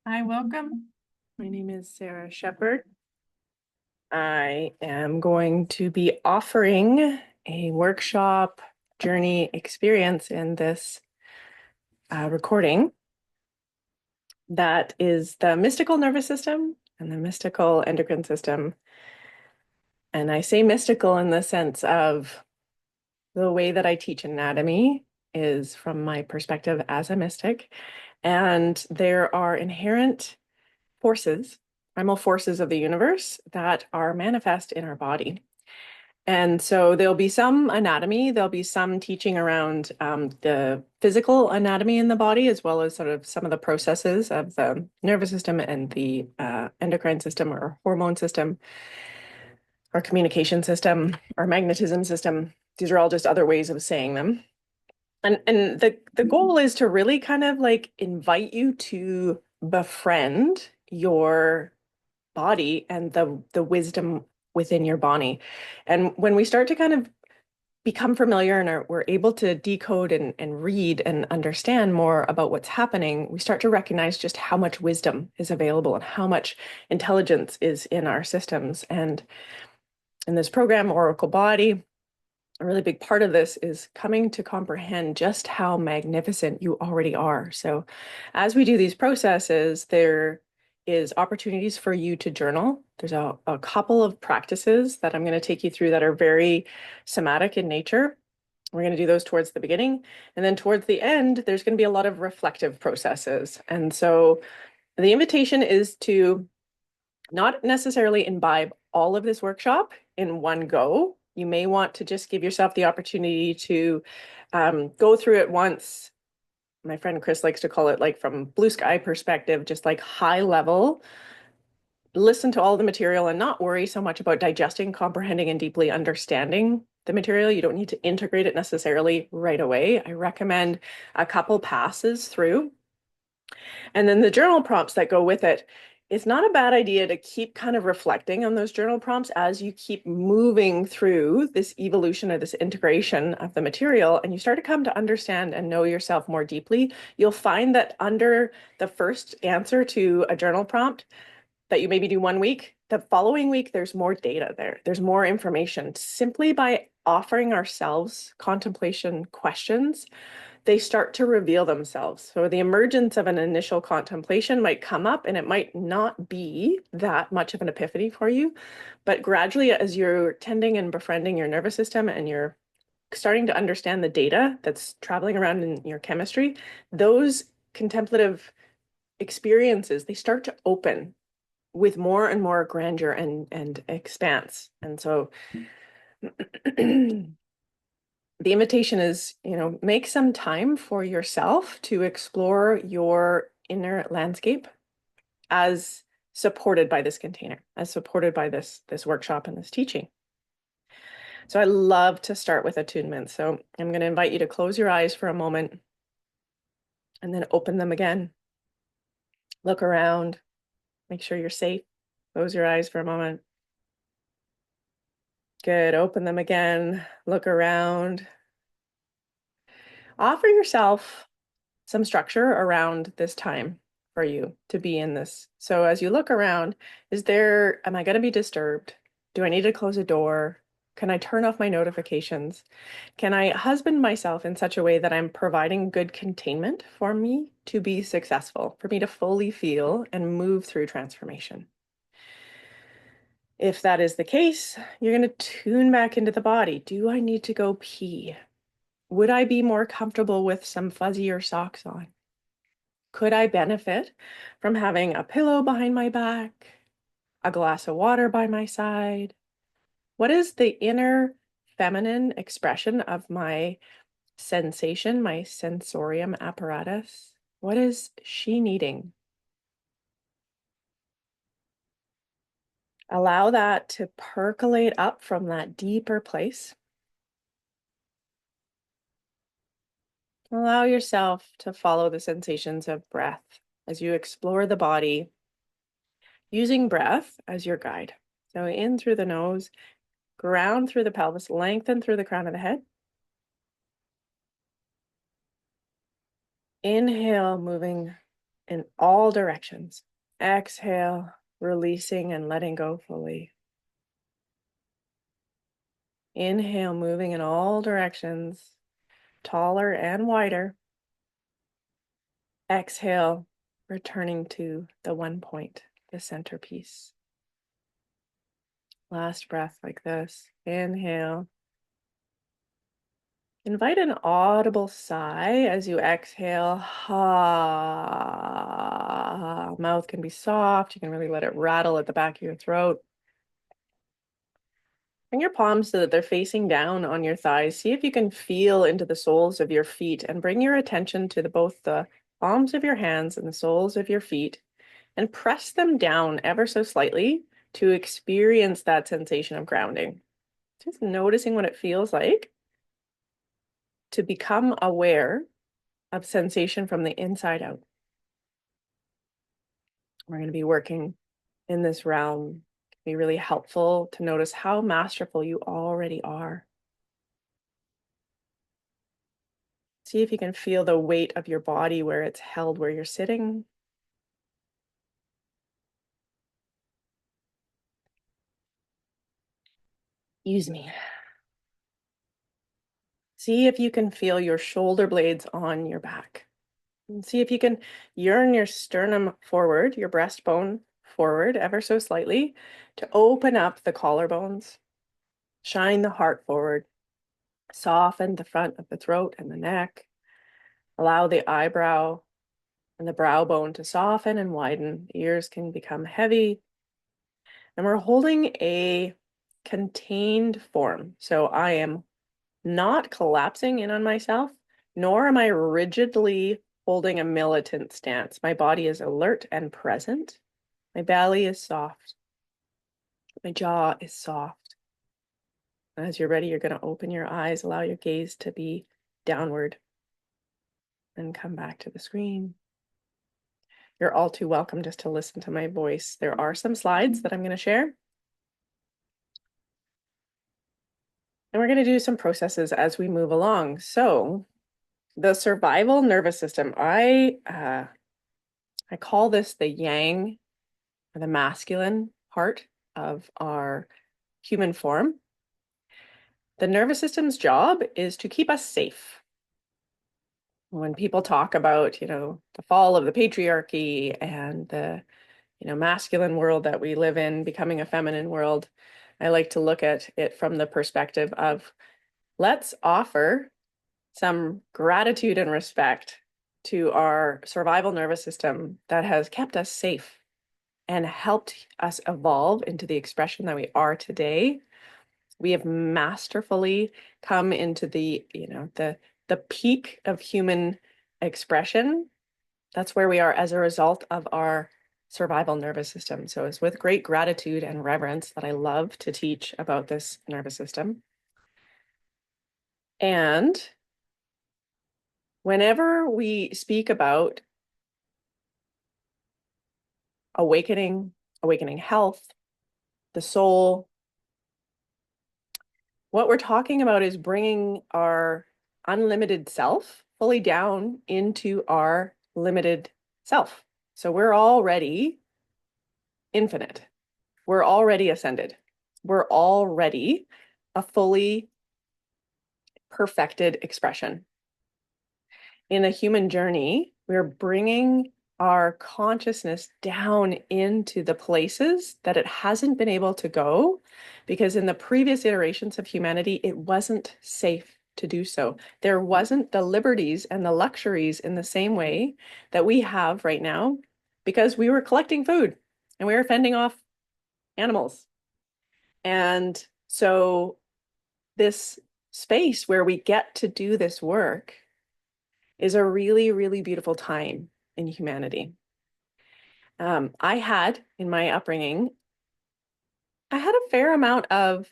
Hi, welcome. My name is Sarah Shepherd. I am going to be offering a workshop journey experience in this recording that is the mystical nervous system and the mystical endocrine system. And I say mystical in the sense of the way that I teach anatomy is from my perspective as a mystic. And there are inherent forces, primal forces of the universe that are manifest in our body. And so there'll be some anatomy, there'll be some teaching around the physical anatomy in the body, as well as sort of some of the processes of the nervous system and the endocrine system or hormone system or communication system or magnetism system. These are all just other ways of saying them. And the goal is to really kind of like invite you to befriend your body and the wisdom within your body. And when we start to kind of become familiar and we're able to decode and read and understand more about what's happening, we start to recognize just how much wisdom is available and how much intelligence is in our systems. And in this program, Oracle Body, a really big part of this is coming to comprehend just how magnificent you already are. So as we do these processes, there is opportunities for you to journal. There's a couple of practices that I'm going to take you through that are very somatic in nature. We're going to do those towards the beginning. And then towards the end, there's going to be a lot of reflective processes. And so the invitation is to not necessarily imbibe all of this workshop in one go. You may want to just give yourself the opportunity to go through it once. My friend Chris likes to call it like from blue sky perspective, just like high level, listen to all the material and not worry so much about digesting, comprehending, and deeply understanding the material. You don't need to integrate it necessarily right away. I recommend a couple passes through. And then the journal prompts that go with it. It's not a bad idea to keep kind of reflecting on those journal prompts as you keep moving through this evolution or this integration of the material and you start to come to understand and know yourself more deeply. You'll find that under the first answer to a journal prompt that you maybe do 1 week, the following week, there's more data there. There's more information simply by offering ourselves contemplation questions. They start to reveal themselves. So the emergence of an initial contemplation might come up and it might not be that much of an epiphany for you, but gradually as you're tending and befriending your nervous system and you're starting to understand the data that's traveling around in your chemistry, those contemplative experiences, they start to open with more and more grandeur and expanse. And so the invitation is, make some time for yourself to explore your inner landscape as supported by this container, as supported by this workshop and this teaching. So I love to start with attunement. So I'm going to invite you to close your eyes for a moment and then open them again. Look around, make sure you're safe. Close your eyes for a moment. Good. Open them again. Look around. Offer yourself some structure around this time for you to be in this. So as you look around, am I going to be disturbed? Do I need to close a door? Can I turn off my notifications? Can I husband myself in such a way that I'm providing good containment for me to be successful, for me to fully feel and move through transformation? If that is the case, you're going to tune back into the body. Do I need to go pee? Would I be more comfortable with some fuzzier socks on? Could I benefit from having a pillow behind my back, a glass of water by my side? What is the inner feminine expression of my sensation, my sensorium apparatus? What is she needing? Allow that to percolate up from that deeper place. Allow yourself to follow the sensations of breath as you explore the body using breath as your guide. So in through the nose, ground through the pelvis, lengthen through the crown of the head. Inhale, moving in all directions. Exhale, releasing and letting go fully. Inhale, moving in all directions, taller and wider. Exhale, returning to the one point, the centerpiece. Last breath like this. Inhale. Invite an audible sigh as you exhale. Ha. Mouth can be soft. You can really let it rattle at the back of your throat. Bring your palms so that they're facing down on your thighs. See if you can feel into the soles of your feet and bring your attention to both the palms of your hands and the soles of your feet and press them down ever so slightly to experience that sensation of grounding. Just noticing what it feels like to become aware of sensation from the inside out. We're going to be working in this realm. It can be really helpful to notice how masterful you already are. See if you can feel the weight of your body where it's held, where you're sitting. Use me. See if you can feel your shoulder blades on your back. And see if you can yearn your sternum forward, your breastbone forward ever so slightly to open up the collarbones. Shine the heart forward. Soften the front of the throat and the neck. Allow the eyebrow and the brow bone to soften and widen. The ears can become heavy. And we're holding a contained form. So I am not collapsing in on myself, nor am I rigidly holding a militant stance. My body is alert and present. My belly is soft. My jaw is soft. As you're ready, you're going to open your eyes, allow your gaze to be downward, and come back to the screen. You're all too welcome just to listen to my voice. There are some slides that I'm going to share. And we're going to do some processes as we move along. So the survival nervous system, I call this the yang, or the masculine part of our human form. The nervous system's job is to keep us safe. When people talk about, the fall of the patriarchy and the, masculine world that we live in, becoming a feminine world, I like to look at it from the perspective of let's offer some gratitude and respect to our survival nervous system that has kept us safe and helped us evolve into the expression that we are today. We have masterfully come into the peak of human expression. That's where we are as a result of our survival nervous system. So it's with great gratitude and reverence that I love to teach about this nervous system. And whenever we speak about awakening health, the soul, what we're talking about is bringing our unlimited self fully down into our limited self. So we're already infinite. We're already ascended. We're already a fully perfected expression. In a human journey, we're bringing our consciousness down into the places that it hasn't been able to go because in the previous iterations of humanity, it wasn't safe to do so. There wasn't the liberties and the luxuries in the same way that we have right now because we were collecting food and we were fending off animals. And so this space where we get to do this work is a really, really beautiful time in humanity. I had, in my upbringing, I had a fair amount of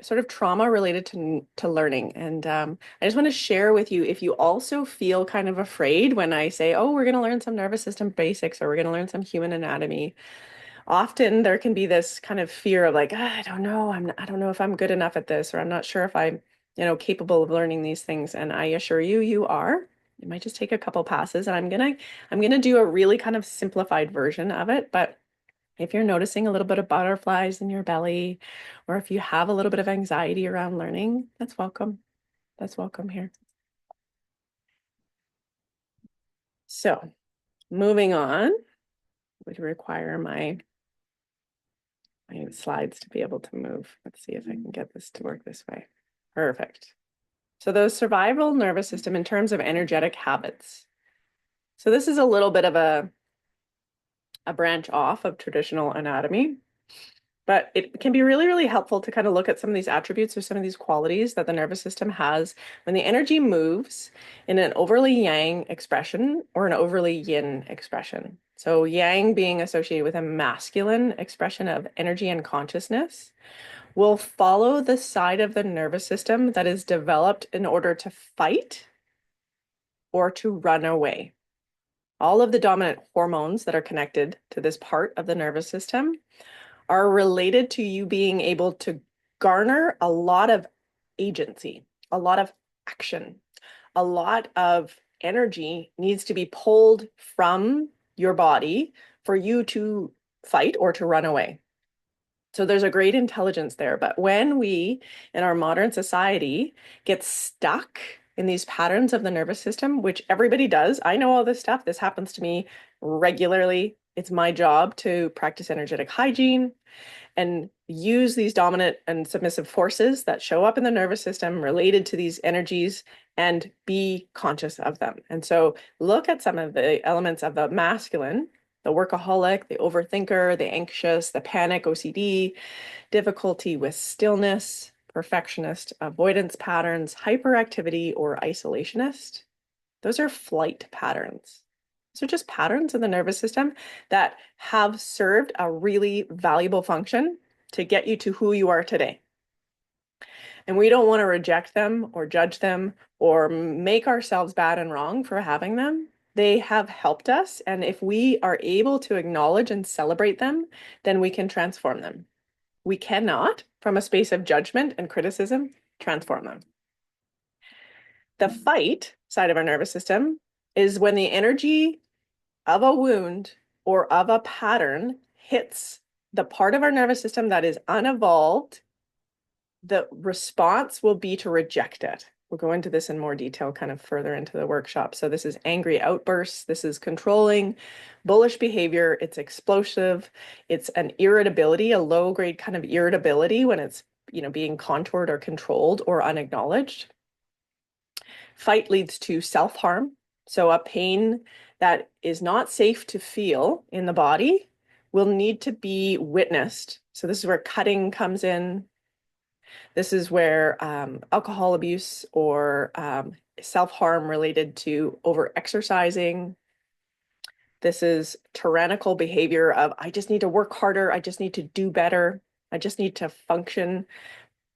sort of trauma related to learning. And I just want to share with you, if you also feel kind of afraid when I say, oh, we're going to learn some nervous system basics or we're going to learn some human anatomy, often there can be this kind of fear of like, I don't know, I don't know if I'm good enough at this, or I'm not sure if I'm, capable of learning these things. And I assure you, you are. It might just take a couple passes, and I'm gonna do a really kind of simplified version of it. But if you're noticing a little bit of butterflies in your belly, or if you have a little bit of anxiety around learning, that's welcome. That's welcome here. So moving on, would require my slides to be able to move. Let's see if I can get this to work this way. Perfect. So those survival nervous system in terms of energetic habits. So this is a little bit of a branch off of traditional anatomy, but it can be really, really helpful to kind of look at some of these attributes or some of these qualities that the nervous system has when the energy moves in an overly yang expression or an overly yin expression. So yang being associated with a masculine expression of energy and consciousness will follow the side of the nervous system that is developed in order to fight or to run away. All of the dominant hormones that are connected to this part of the nervous system are related to you being able to garner a lot of agency, a lot of action, a lot of energy needs to be pulled from your body for you to fight or to run away. So there's a great intelligence there. But when we, in our modern society, get stuck in these patterns of the nervous system, which everybody does, I know all this stuff. This happens to me regularly. It's my job to practice energetic hygiene and use these dominant and submissive forces that show up in the nervous system related to these energies and be conscious of them. And so look at some of the elements of the masculine, the workaholic, the overthinker, the anxious, the panic, OCD, difficulty with stillness, perfectionist, avoidance patterns, hyperactivity, or isolationist. Those are flight patterns. So just patterns in the nervous system that have served a really valuable function to get you to who you are today. And we don't want to reject them or judge them or make ourselves bad and wrong for having them. They have helped us. And if we are able to acknowledge and celebrate them, then we can transform them. We cannot, from a space of judgment and criticism, transform them. The fight side of our nervous system is when the energy of a wound or of a pattern hits the part of our nervous system that is unevolved. The response will be to reject it. We'll go into this in more detail kind of further into the workshop. So this is angry outbursts. This is controlling, bullish behavior. It's explosive. It's an irritability, a low grade kind of irritability when it's, being contoured or controlled or unacknowledged. Fight leads to self-harm. So a pain that is not safe to feel in the body will need to be witnessed. So this is where cutting comes in. This is where alcohol abuse or self-harm related to over-exercising. This is tyrannical behavior of, I just need to work harder. I just need to do better. I just need to function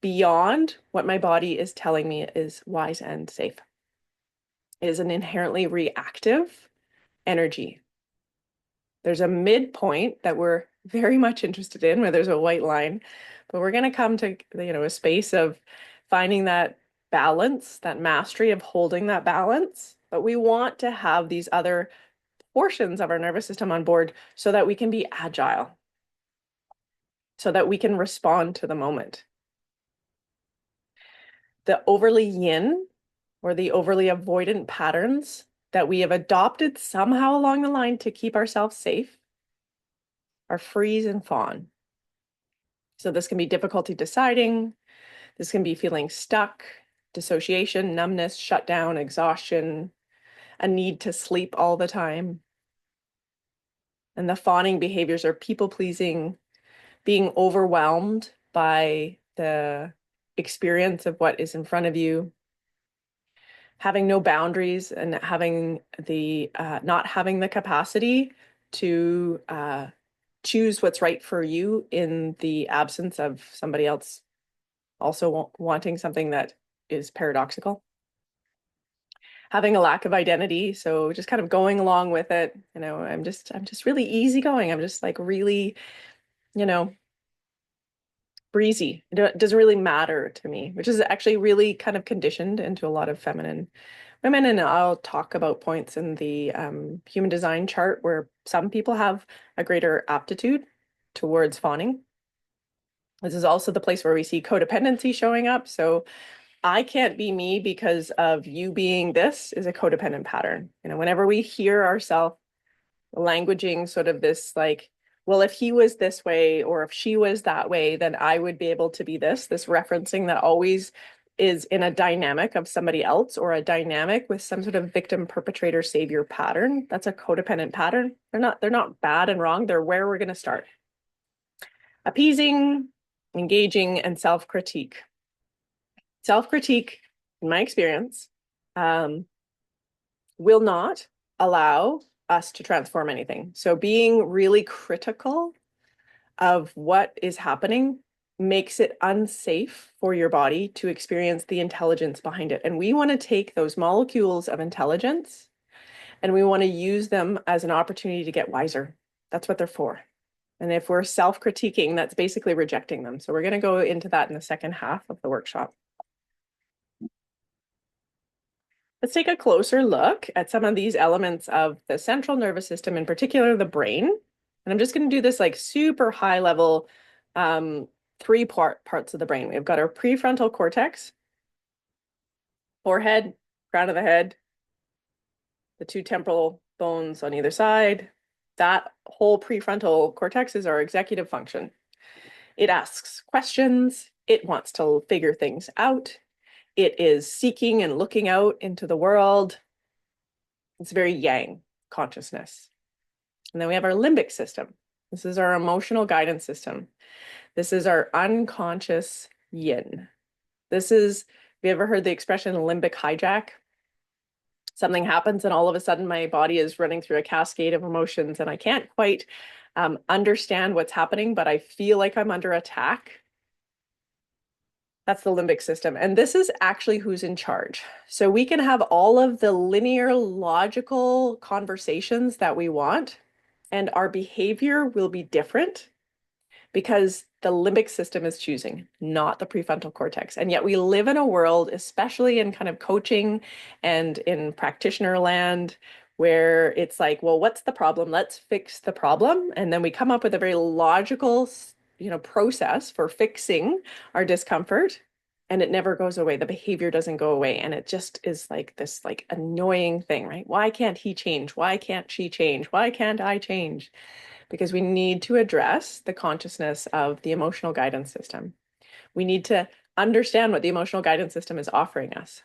beyond what my body is telling me is wise and safe. It is an inherently reactive energy. There's a midpoint that we're very much interested in where there's a white line, but we're going to come to, a space of finding that balance, that mastery of holding that balance. But we want to have these other portions of our nervous system on board so that we can be agile, so that we can respond to the moment. The overly yin or the overly avoidant patterns that we have adopted somehow along the line to keep ourselves safe are freeze and fawn. So this can be difficulty deciding. This can be feeling stuck, dissociation, numbness, shutdown, exhaustion, a need to sleep all the time. And the fawning behaviors are people pleasing, being overwhelmed by the experience of what is in front of you, having no boundaries and having the not having the capacity to choose what's right for you in the absence of somebody else also wanting something that is paradoxical. Having a lack of identity, so just kind of going along with it. I'm just really easygoing. I'm just like really, breezy. It doesn't really matter to me, which is actually really kind of conditioned into a lot of feminine women, and I'll talk about points in the human design chart where some people have a greater aptitude towards fawning. This is also the place where we see codependency showing up. So I can't be me because of you being this is a codependent pattern. Whenever we hear ourselves languaging sort of this like, well, if he was this way or if she was that way, then I would be able to be this referencing that always is in a dynamic of somebody else or a dynamic with some sort of victim perpetrator savior pattern. That's a codependent pattern. They're not bad and wrong. They're where we're going to start. Appeasing, engaging, and self-critique. Self-critique, in my experience, will not allow us to transform anything. So being really critical of what is happening makes it unsafe for your body to experience the intelligence behind it. And we want to take those molecules of intelligence and we want to use them as an opportunity to get wiser. That's what they're for. And if we're self-critiquing, that's basically rejecting them. So we're going to go into that in the second half of the workshop. Let's take a closer look at some of these elements of the central nervous system, in particular the brain. And I'm just going to do this like super high level three parts of the brain. We've got our prefrontal cortex, forehead, crown of the head, the two temporal bones on either side. That whole prefrontal cortex is our executive function. It asks questions. It wants to figure things out. It is seeking and looking out into the world. It's very yang consciousness. And then we have our limbic system. This is our emotional guidance system. This is our unconscious yin. Have you ever heard the expression limbic hijack? Something happens and all of a sudden my body is running through a cascade of emotions and I can't quite understand what's happening, but I feel like I'm under attack. That's the limbic system. And this is actually who's in charge. So we can have all of the linear, logical conversations that we want, and our behavior will be different because the limbic system is choosing, not the prefrontal cortex. And yet we live in a world, especially in kind of coaching and in practitioner land, where it's like, well, what's the problem? Let's fix the problem. And then we come up with a very logical, process for fixing our discomfort. And it never goes away. The behavior doesn't go away. And it just is like this like annoying thing, right? Why can't he change? Why can't she change? Why can't I change? Because we need to address the consciousness of the emotional guidance system. We need to understand what the emotional guidance system is offering us.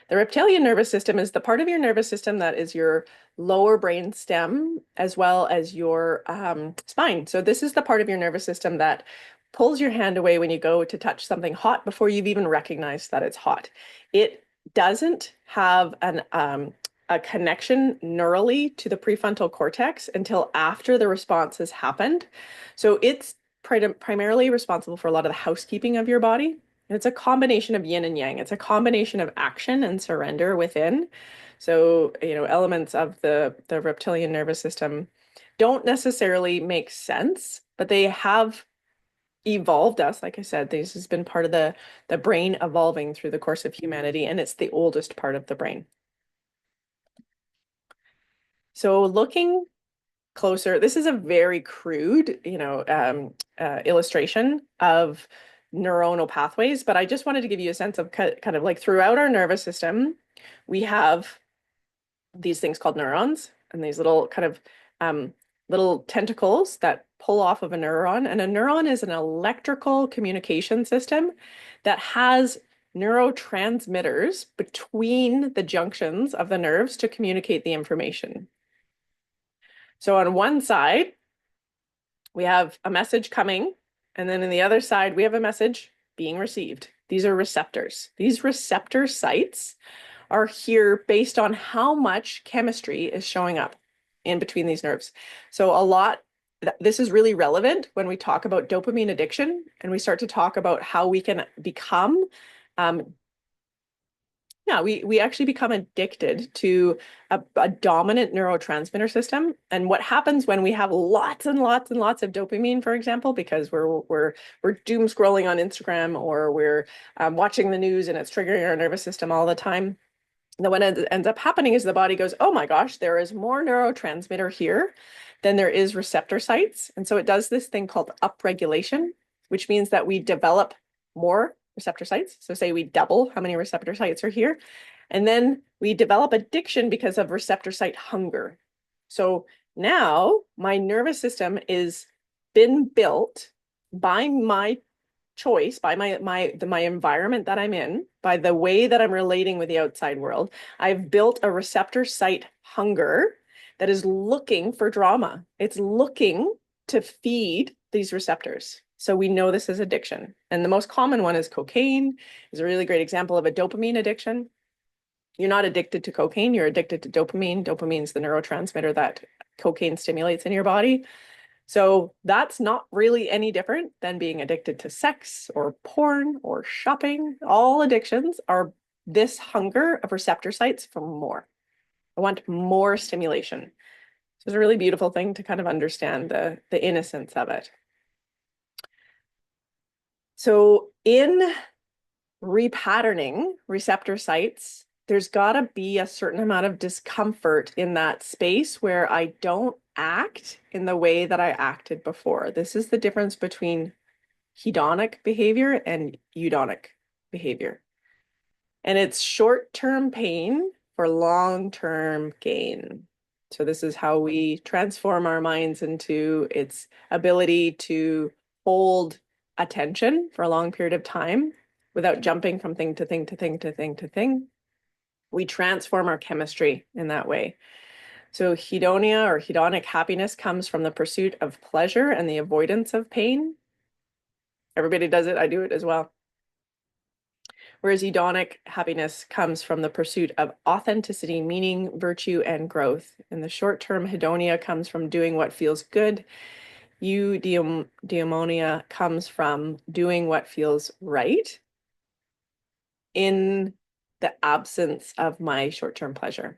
The reptilian nervous system is the part of your nervous system that is your lower brain stem as well as your spine. So this is the part of your nervous system that pulls your hand away when you go to touch something hot before you've even recognized that it's hot. It doesn't have a connection neurally to the prefrontal cortex until after the response has happened. So it's primarily responsible for a lot of the housekeeping of your body. And it's a combination of yin and yang. It's a combination of action and surrender within. So, elements of the reptilian nervous system don't necessarily make sense, but they have evolved us. Like I said, this has been part of the brain evolving through the course of humanity, and it's the oldest part of the brain. So looking closer, this is a very crude, illustration of neuronal pathways, but I just wanted to give you a sense of kind of like throughout our nervous system, we have these things called neurons and these little kind of little tentacles that pull off of a neuron. And a neuron is an electrical communication system that has neurotransmitters between the junctions of the nerves to communicate the information. So on one side, we have a message coming, and then on the other side, we have a message being received. These are receptors. These receptor sites are here based on how much chemistry is showing up in between these nerves. So this is really relevant when we talk about dopamine addiction and we start to talk about how we can become we actually become addicted to a dominant neurotransmitter system. And what happens when we have lots and lots and lots of dopamine, for example, because we're doom scrolling on Instagram or we're watching the news and it's triggering our nervous system all the time. Then what ends up happening is the body goes, oh my gosh, there is more neurotransmitter here than there is receptor sites. And so it does this thing called upregulation, which means that we develop more receptor sites. So say we double how many receptor sites are here. And then we develop addiction because of receptor site hunger. So now my nervous system is been built by my choice, by my environment that I'm in, by the way that I'm relating with the outside world. I've built a receptor site hunger that is looking for drama. It's looking to feed these receptors. So we know this is addiction. And the most common one is cocaine, is a really great example of a dopamine addiction. You're not addicted to cocaine, you're addicted to dopamine. Dopamine is the neurotransmitter that cocaine stimulates in your body. So that's not really any different than being addicted to sex or porn or shopping. All addictions are this hunger of receptor sites for more. I want more stimulation. So it's a really beautiful thing to kind of understand the innocence of it. So in repatterning receptor sites, there's got to be a certain amount of discomfort in that space where I don't act in the way that I acted before. This is the difference between hedonic behavior and eudonic behavior. And it's short-term pain for long-term gain. So this is how we transform our minds into its ability to hold attention for a long period of time without jumping from thing to thing to thing to thing to thing. We transform our chemistry in that way. So hedonia or hedonic happiness comes from the pursuit of pleasure and the avoidance of pain. Everybody does it. I do it as well. Whereas hedonic happiness comes from the pursuit of authenticity, meaning, virtue, and growth. In the short term, hedonia comes from doing what feels good. Eudaimonia comes from doing what feels right in the absence of my short-term pleasure.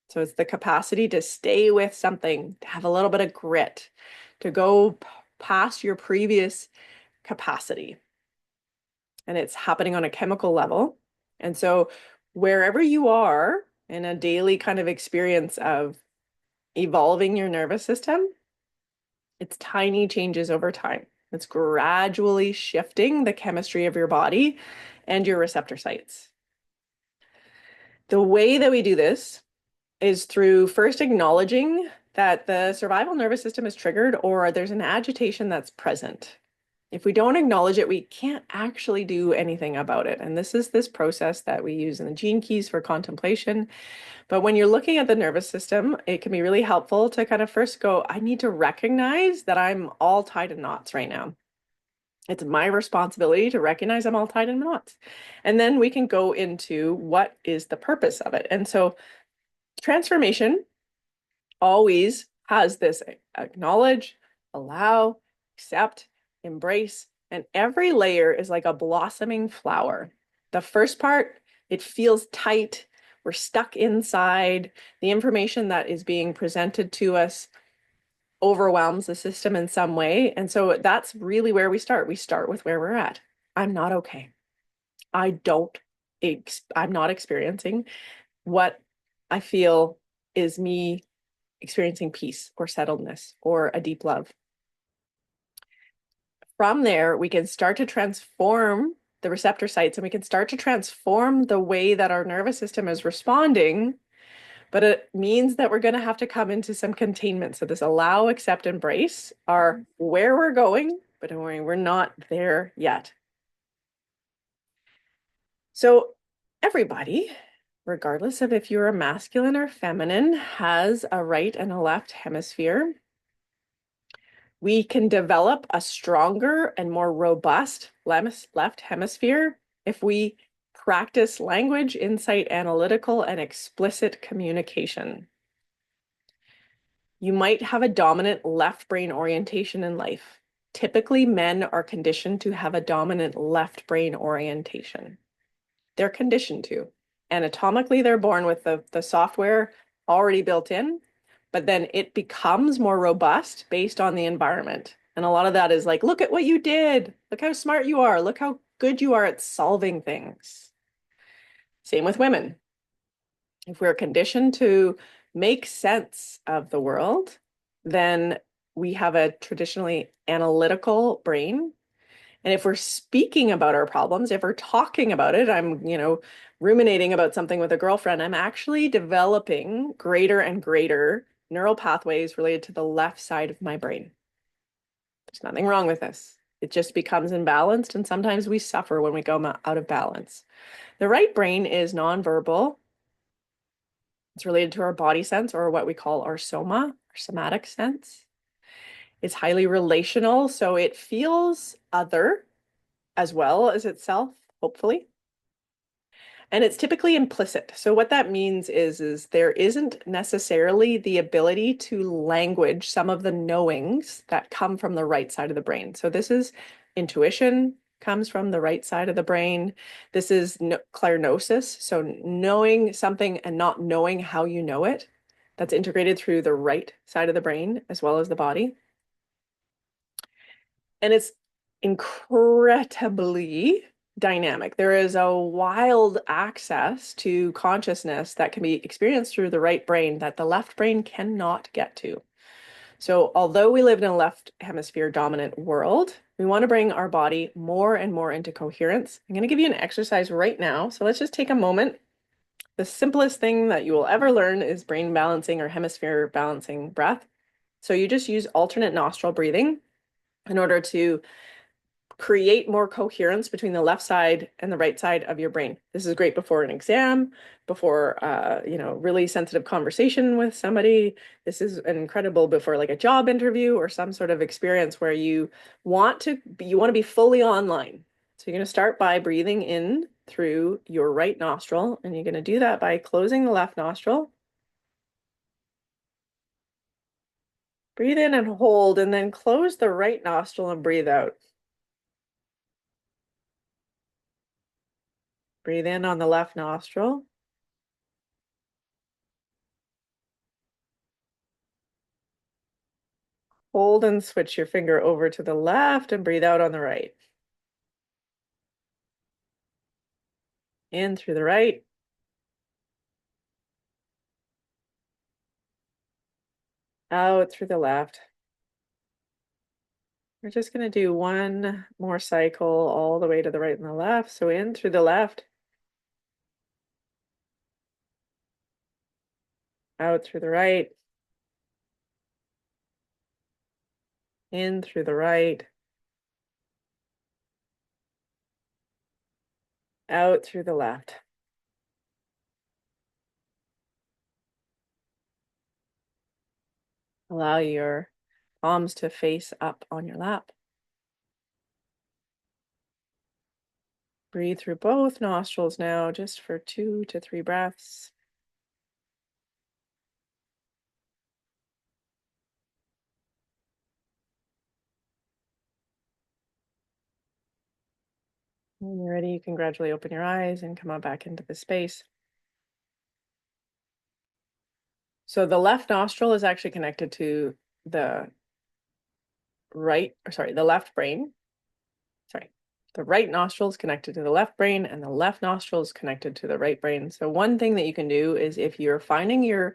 So it's the capacity to stay with something, to have a little bit of grit, to go past your previous capacity. And it's happening on a chemical level. And so wherever you are in a daily kind of experience of evolving your nervous system, it's tiny changes over time. It's gradually shifting the chemistry of your body and your receptor sites. The way that we do this is through first acknowledging that the survival nervous system is triggered or there's an agitation that's present. If we don't acknowledge it, we can't actually do anything about it. And this is this process that we use in the gene keys for contemplation. But when you're looking at the nervous system, it can be really helpful to kind of first go, I need to recognize that I'm all tied in knots right now. It's my responsibility to recognize I'm all tied in knots. And then we can go into what is the purpose of it. And so transformation always has this acknowledge, allow, accept, embrace, and every layer is like a blossoming flower. The first part, it feels tight. We're stuck inside. The information that is being presented to us overwhelms the system in some way. And so that's really where we start. We start with where we're at. I'm not okay. I'm not experiencing what I feel is me experiencing peace or settledness or a deep love. From there, we can start to transform the receptor sites and we can start to transform the way that our nervous system is responding. But it means that we're going to have to come into some containment. So this allow, accept, embrace are where we're going, but don't worry, we're not there yet. So everybody, regardless of if you're a masculine or feminine, has a right and a left hemisphere. We can develop a stronger and more robust left hemisphere if we practice language, insight, analytical, and explicit communication. You might have a dominant left brain orientation in life. Typically, men are conditioned to have a dominant left brain orientation. They're conditioned to. Anatomically, they're born with the software already built in, but then it becomes more robust based on the environment. And a lot of that is like, look at what you did. Look how smart you are. Look how good you are at solving things. Same with women. If we're conditioned to make sense of the world, then we have a traditionally analytical brain. And if we're speaking about our problems, if we're talking about it, I'm, ruminating about something with a girlfriend, I'm actually developing greater and greater neural pathways related to the left side of my brain. There's nothing wrong with this. It just becomes imbalanced, and sometimes we suffer when we go out of balance. The right brain is nonverbal. It's related to our body sense, or what we call our soma, our somatic sense. It's highly relational, so it feels other as well as itself, hopefully. And it's typically implicit. So what that means is there isn't necessarily the ability to language some of the knowings that come from the right side of the brain. So this is intuition comes from the right side of the brain. This is clairgnosis. So knowing something and not knowing how you know it, that's integrated through the right side of the brain as well as the body. And it's incredibly dynamic. There is a wild access to consciousness that can be experienced through the right brain that the left brain cannot get to. So, although we live in a left hemisphere dominant world, we want to bring our body more and more into coherence. I'm going to give you an exercise right now. So, let's just take a moment. The simplest thing that you will ever learn is brain balancing or hemisphere balancing breath. So, you just use alternate nostril breathing in order to create more coherence between the left side and the right side of your brain. This is great before an exam, before really sensitive conversation with somebody. This is incredible before like a job interview or some sort of experience where you want to be fully online. So you're going to start by breathing in through your right nostril, and you're going to do that by closing the left nostril. Breathe in and hold, and then close the right nostril and breathe out. Breathe in on the left nostril. Hold and switch your finger over to the left and breathe out on the right. In through the right. Out through the left. We're just going to do one more cycle all the way to the right and the left. So in through the left. Out through the right. In through the right. Out through the left. Allow your palms to face up on your lap. Breathe through both nostrils now, just for 2 to 3 breaths. When you're ready, you can gradually open your eyes and come on back into the space. So the left nostril is actually connected to the the left brain. Sorry, the right nostril is connected to the left brain, and the left nostril is connected to the right brain. So one thing that you can do is if you're finding you're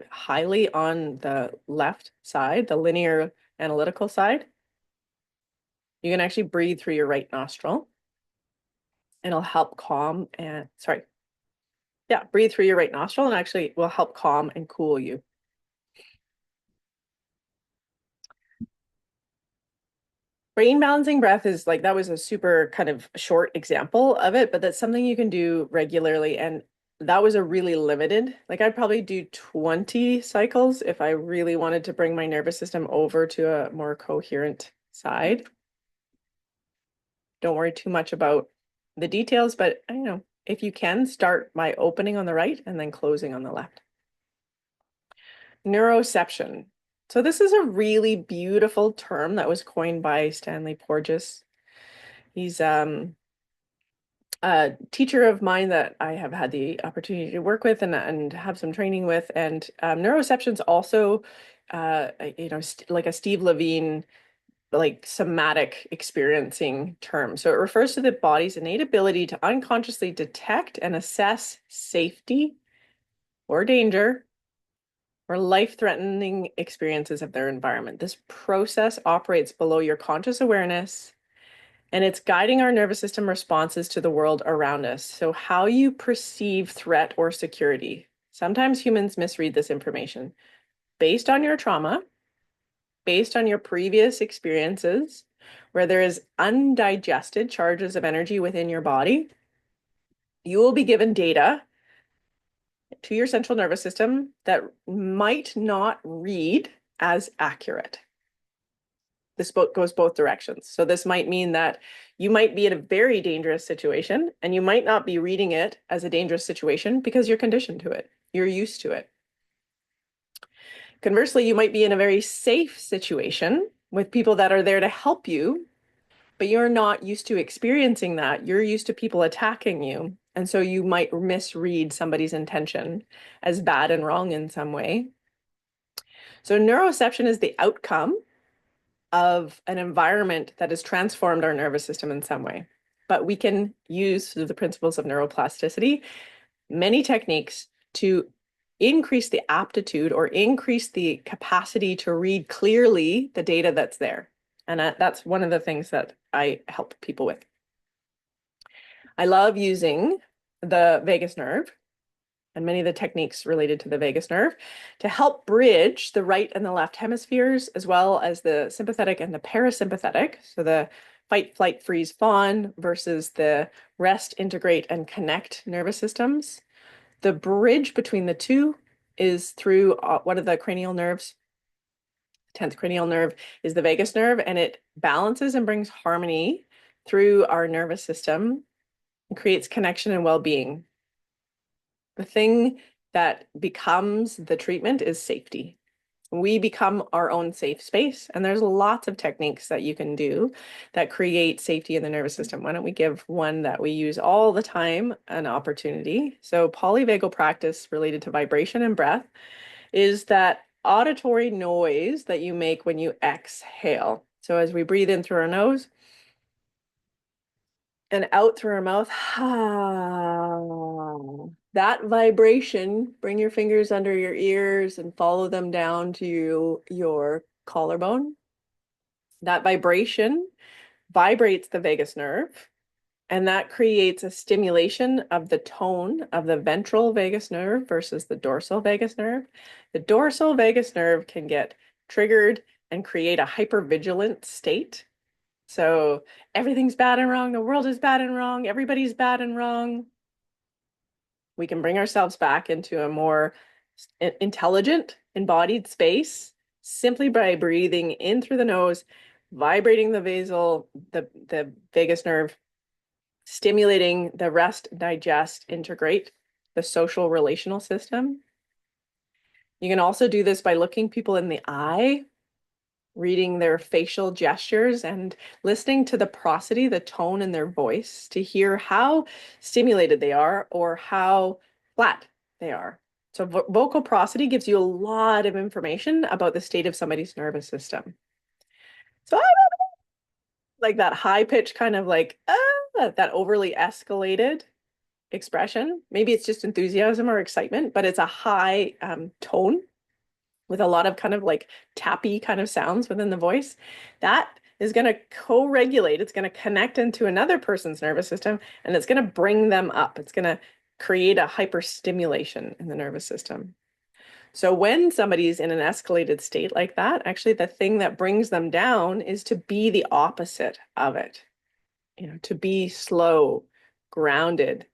highly on the left side, the linear analytical side, you can actually breathe through your right nostril. It'll help calm and, breathe through your right nostril and actually will help calm and cool you. Brain balancing breath is like, that was a super kind of short example of it, but that's something you can do regularly. And that was a really limited, like I'd probably do 20 cycles if I really wanted to bring my nervous system over to a more coherent side. Don't worry too much about the details, but if you can, start by opening on the right and then closing on the left. Neuroception. So this is a really beautiful term that was coined by Stanley Porges. He's a teacher of mine that I have had the opportunity to work with and have some training with. And neuroception is also, like a Steve Levine, like somatic experiencing term. So it refers to the body's innate ability to unconsciously detect and assess safety, or danger or life-threatening experiences of their environment. This process operates below your conscious awareness, and it's guiding our nervous system responses to the world around us. So how you perceive threat or security. Sometimes humans misread this information based on your trauma, based on your previous experiences, where there is undigested charges of energy within your body. You will be given data to your central nervous system that might not read as accurate. This goes both directions. So this might mean that you might be in a very dangerous situation and you might not be reading it as a dangerous situation because you're conditioned to it. You're used to it. Conversely, you might be in a very safe situation with people that are there to help you, but you're not used to experiencing that. You're used to people attacking you. And so you might misread somebody's intention as bad and wrong in some way. So neuroception is the outcome of an environment that has transformed our nervous system in some way. But we can use, through the principles of neuroplasticity, many techniques to increase the aptitude or increase the capacity to read clearly the data that's there. And that's one of the things that I help people with. I love using the vagus nerve and many of the techniques related to the vagus nerve to help bridge the right and the left hemispheres, as well as the sympathetic and the parasympathetic. So the fight, flight, freeze, fawn versus the rest, integrate, and connect nervous systems. The bridge between the two is through one of the cranial nerves. 10th cranial nerve is the vagus nerve, and it balances and brings harmony through our nervous system and creates connection and well-being. The thing that becomes the treatment is safety. We become our own safe space, and there's lots of techniques that you can do that create safety in the nervous system. Why don't we give one that we use all the time an opportunity? So polyvagal practice related to vibration and breath is that auditory noise that you make when you exhale. So as we breathe in through our nose and out through our mouth, that vibration, bring your fingers under your ears and follow them down to your collarbone. That vibration vibrates the vagus nerve, and that creates a stimulation of the tone of the ventral vagus nerve versus the dorsal vagus nerve. The dorsal vagus nerve can get triggered and create a hypervigilant state. So everything's bad and wrong, the world is bad and wrong, everybody's bad and wrong. We can bring ourselves back into a more intelligent, embodied space simply by breathing in through the nose, vibrating the vagus nerve, stimulating the rest, digest, integrate, the social relational system. You can also do this by looking people in the eye, reading their facial gestures, and listening to the prosody, the tone in their voice to hear how stimulated they are or how flat they are. So vocal prosody gives you a lot of information about the state of somebody's nervous system. So I like that high pitch kind of like, that overly escalated expression. Maybe it's just enthusiasm or excitement, but it's a high tone with a lot of kind of like tappy kind of sounds within the voice. That is going to co-regulate. It's going to connect into another person's nervous system, and it's going to bring them up. It's going to create a hyperstimulation in the nervous system. So when somebody's in an escalated state like that, actually the thing that brings them down is to be the opposite of it. You know, to be slow, grounded,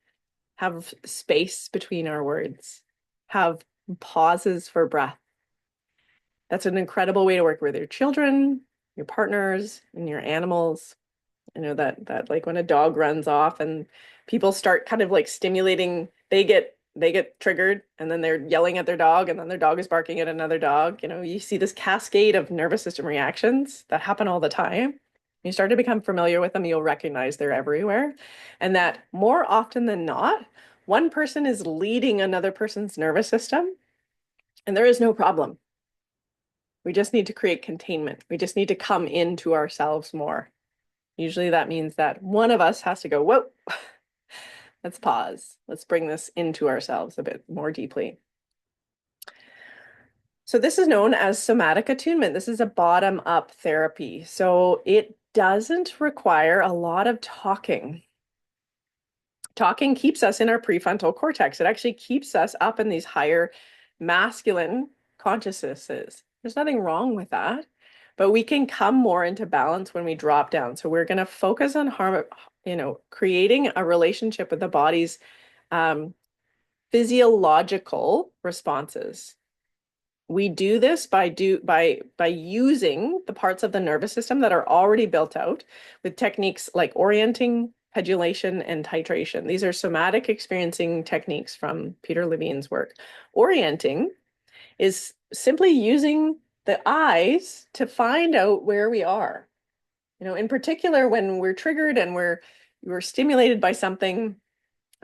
have space between our words, have pauses for breath. That's an incredible way to work with your children, your partners, and your animals. You know, that like when a dog runs off and people start kind of like stimulating, they get triggered and then they're yelling at their dog and then their dog is barking at another dog. You know, you see this cascade of nervous system reactions that happen all the time. You start to become familiar with them, you'll recognize they're everywhere. And that more often than not, one person is leading another person's nervous system, and there is no problem. We just need to create containment. We just need to come into ourselves more. Usually that means that one of us has to go, whoa, let's pause. Let's bring this into ourselves a bit more deeply. So this is known as somatic attunement. This is a bottom-up therapy. So it doesn't require a lot of talking. Talking keeps us in our prefrontal cortex. It actually keeps us up in these higher masculine consciousnesses. There's nothing wrong with that, but we can come more into balance when we drop down. So we're going to focus on creating a relationship with the body's physiological responses. We do this by using the parts of the nervous system that are already built out with techniques like orienting, pedulation, and titration. These are somatic experiencing techniques from Peter Levine's work. Orienting is simply using the eyes to find out where we are. In particular, when we're triggered and we're stimulated by something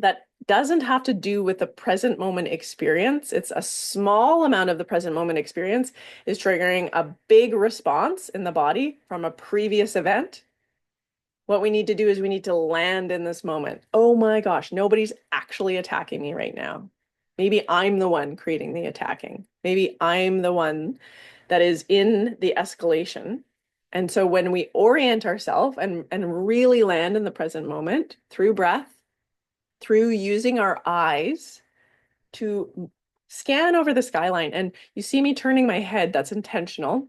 that doesn't have to do with the present moment experience. It's a small amount of the present moment experience is triggering a big response in the body from a previous event. What we need to do is we need to land in this moment. Oh my gosh, nobody's actually attacking me right now. Maybe I'm the one creating the attacking. Maybe I'm the one that is in the escalation. And so when we orient ourselves and really land in the present moment through breath, through using our eyes to scan over the skyline. And you see me turning my head, that's intentional.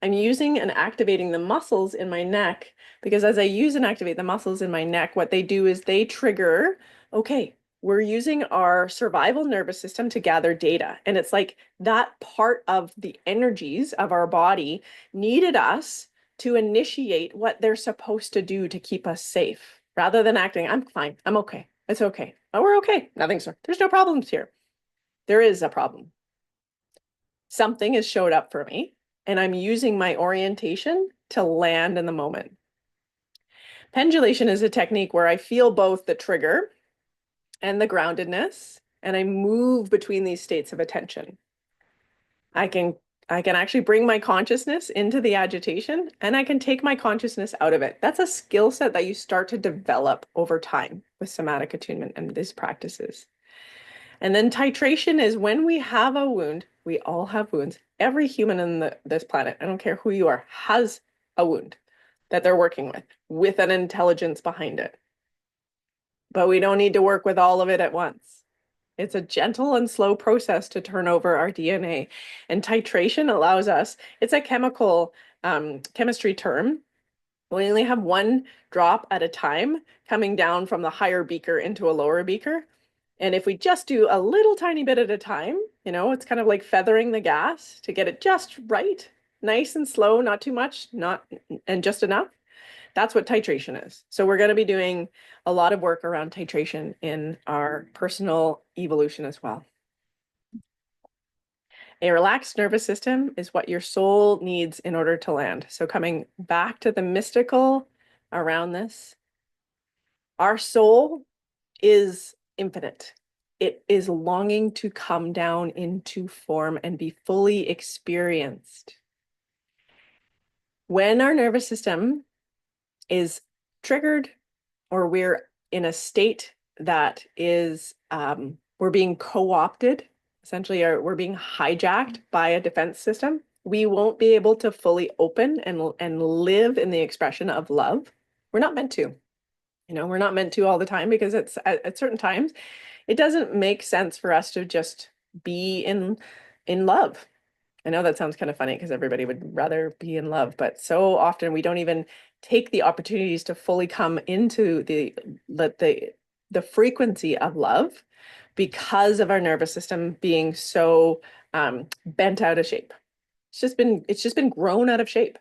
I'm using and activating the muscles in my neck because as I use and activate the muscles in my neck, what they do is they trigger, okay, we're using our survival nervous system to gather data. And it's like that part of the energies of our body needed us to initiate what they're supposed to do to keep us safe rather than acting, I'm fine, I'm okay, it's okay. Oh, we're okay, nothing's, there's no problems here. There is a problem. Something has showed up for me and I'm using my orientation to land in the moment. Pendulation is a technique where I feel both the trigger and the groundedness, and I move between these states of attention. I can actually bring my consciousness into the agitation and I can take my consciousness out of it. That's a skill set that you start to develop over time with somatic attunement and these practices. And then titration is when we have a wound, we all have wounds. Every human on this planet, I don't care who you are, has a wound that they're working with an intelligence behind it. But we don't need to work with all of it at once. It's a gentle and slow process to turn over our DNA. And titration allows us, it's a chemistry term. We only have one drop at a time coming down from the higher beaker into a lower beaker. And if we just do a little tiny bit at a time, it's kind of like feathering the gas to get it just right, nice and slow, not too much, and just enough. That's what titration is. So we're going to be doing a lot of work around titration in our personal evolution as well. A relaxed nervous system is what your soul needs in order to land. So coming back to the mystical around this, our soul is infinite. It is longing to come down into form and be fully experienced. When our nervous system is triggered or we're in a state that is, we're being co-opted, essentially we're being hijacked by a defense system, we won't be able to fully open and live in the expression of love. We're not meant to. We're not meant to all the time because it's at certain times, it doesn't make sense for us to just be in love. I know that sounds kind of funny because everybody would rather be in love, but so often we don't even take the opportunities to fully come into the frequency of love because of our nervous system being so bent out of shape. It's just been grown out of shape.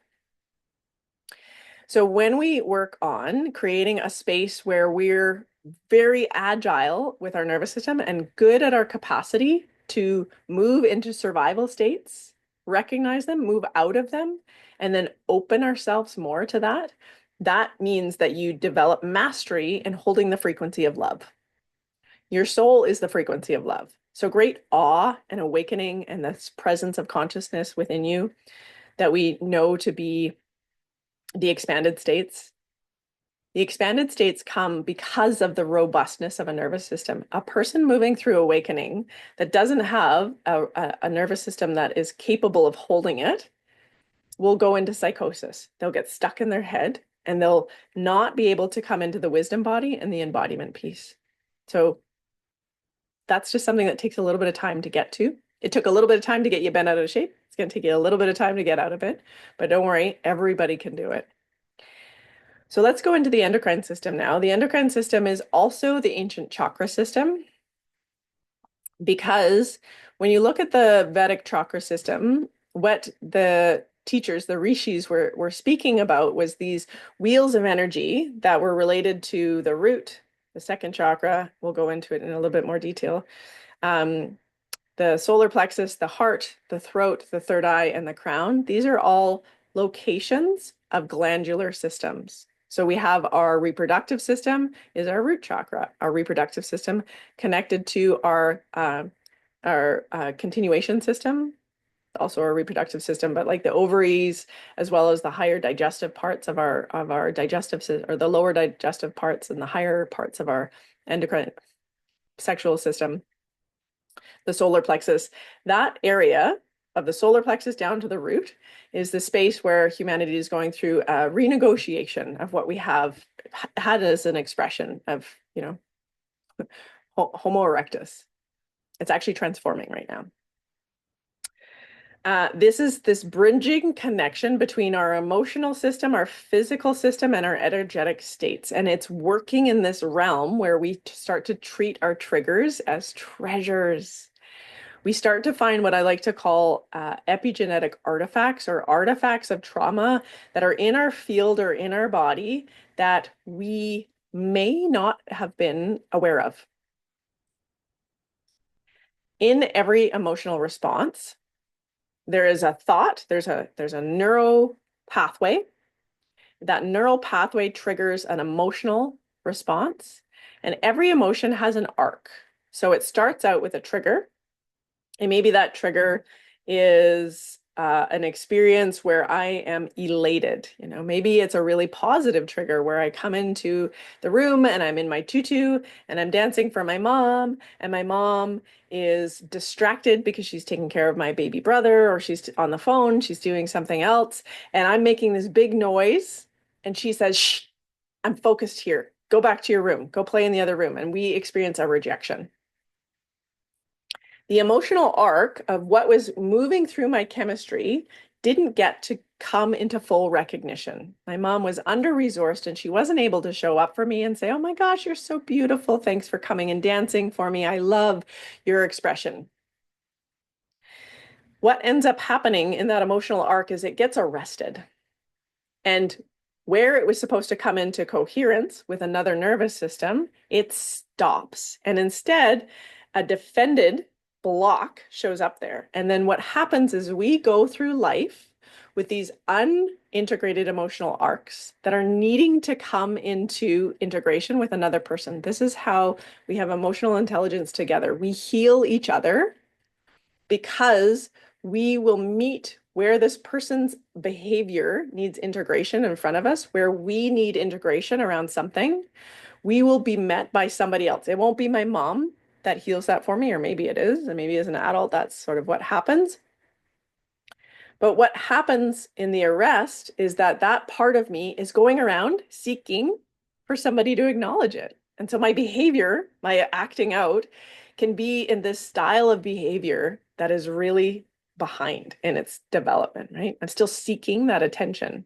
So when we work on creating a space where we're very agile with our nervous system and good at our capacity to move into survival states, recognize them, move out of them, and then open ourselves more to that, that means that you develop mastery in holding the frequency of love. Your soul is the frequency of love. So great awe and awakening and this presence of consciousness within you that we know to be the expanded states. The expanded states come because of the robustness of a nervous system. A person moving through awakening that doesn't have a nervous system that is capable of holding it will go into psychosis. They'll get stuck in their head and they'll not be able to come into the wisdom body and the embodiment piece. So that's just something that takes a little bit of time to get to. It took a little bit of time to get you bent out of shape. It's going to take you a little bit of time to get out of it, but don't worry, everybody can do it. So let's go into the endocrine system now. The endocrine system is also the ancient chakra system because when you look at the Vedic chakra system, what the teachers, the rishis, were speaking about was these wheels of energy that were related to the root, the second chakra. We'll go into it in a little bit more detail. The solar plexus, the heart, the throat, the third eye, and the crown. These are all locations of glandular systems. So we have our reproductive system is our root chakra, our reproductive system connected to our continuation system, also our reproductive system, but like the ovaries, as well as the higher digestive parts of our digestive or the lower digestive parts and the higher parts of our endocrine sexual system, the solar plexus. That area of the solar plexus down to the root is the space where humanity is going through a renegotiation of what we have had as an expression of, Homo erectus. It's actually transforming right now. This is this bridging connection between our emotional system, our physical system, and our energetic states. And it's working in this realm where we start to treat our triggers as treasures. We start to find what I like to call epigenetic artifacts or artifacts of trauma that are in our field or in our body that we may not have been aware of. In every emotional response, there is a thought, there's a neural pathway. That neural pathway triggers an emotional response, and every emotion has an arc. So it starts out with a trigger. And maybe that trigger is an experience where I am elated. Maybe it's a really positive trigger where I come into the room and I'm in my tutu and I'm dancing for my mom, and my mom is distracted because she's taking care of my baby brother, or she's on the phone, she's doing something else, and I'm making this big noise, and she says, "Shh, I'm focused here. Go back to your room. Go play in the other room." And we experience a rejection. The emotional arc of what was moving through my chemistry didn't get to come into full recognition. My mom was under-resourced and she wasn't able to show up for me and say, "Oh my gosh, you're so beautiful. Thanks for coming and dancing for me. I love your expression." What ends up happening in that emotional arc is it gets arrested. And where it was supposed to come into coherence with another nervous system, it stops. And instead, a defended block shows up there. And then what happens is we go through life with these unintegrated emotional arcs that are needing to come into integration with another person. This is how we have emotional intelligence together. We heal each other because we will meet where this person's behavior needs integration in front of us, where we need integration around something. We will be met by somebody else. It won't be my mom that heals that for me, or maybe it is, and maybe as an adult, that's sort of what happens. But what happens in the arrest is that that part of me is going around seeking for somebody to acknowledge it. And so my behavior, my acting out, can be in this style of behavior that is really behind in its development, right? I'm still seeking that attention.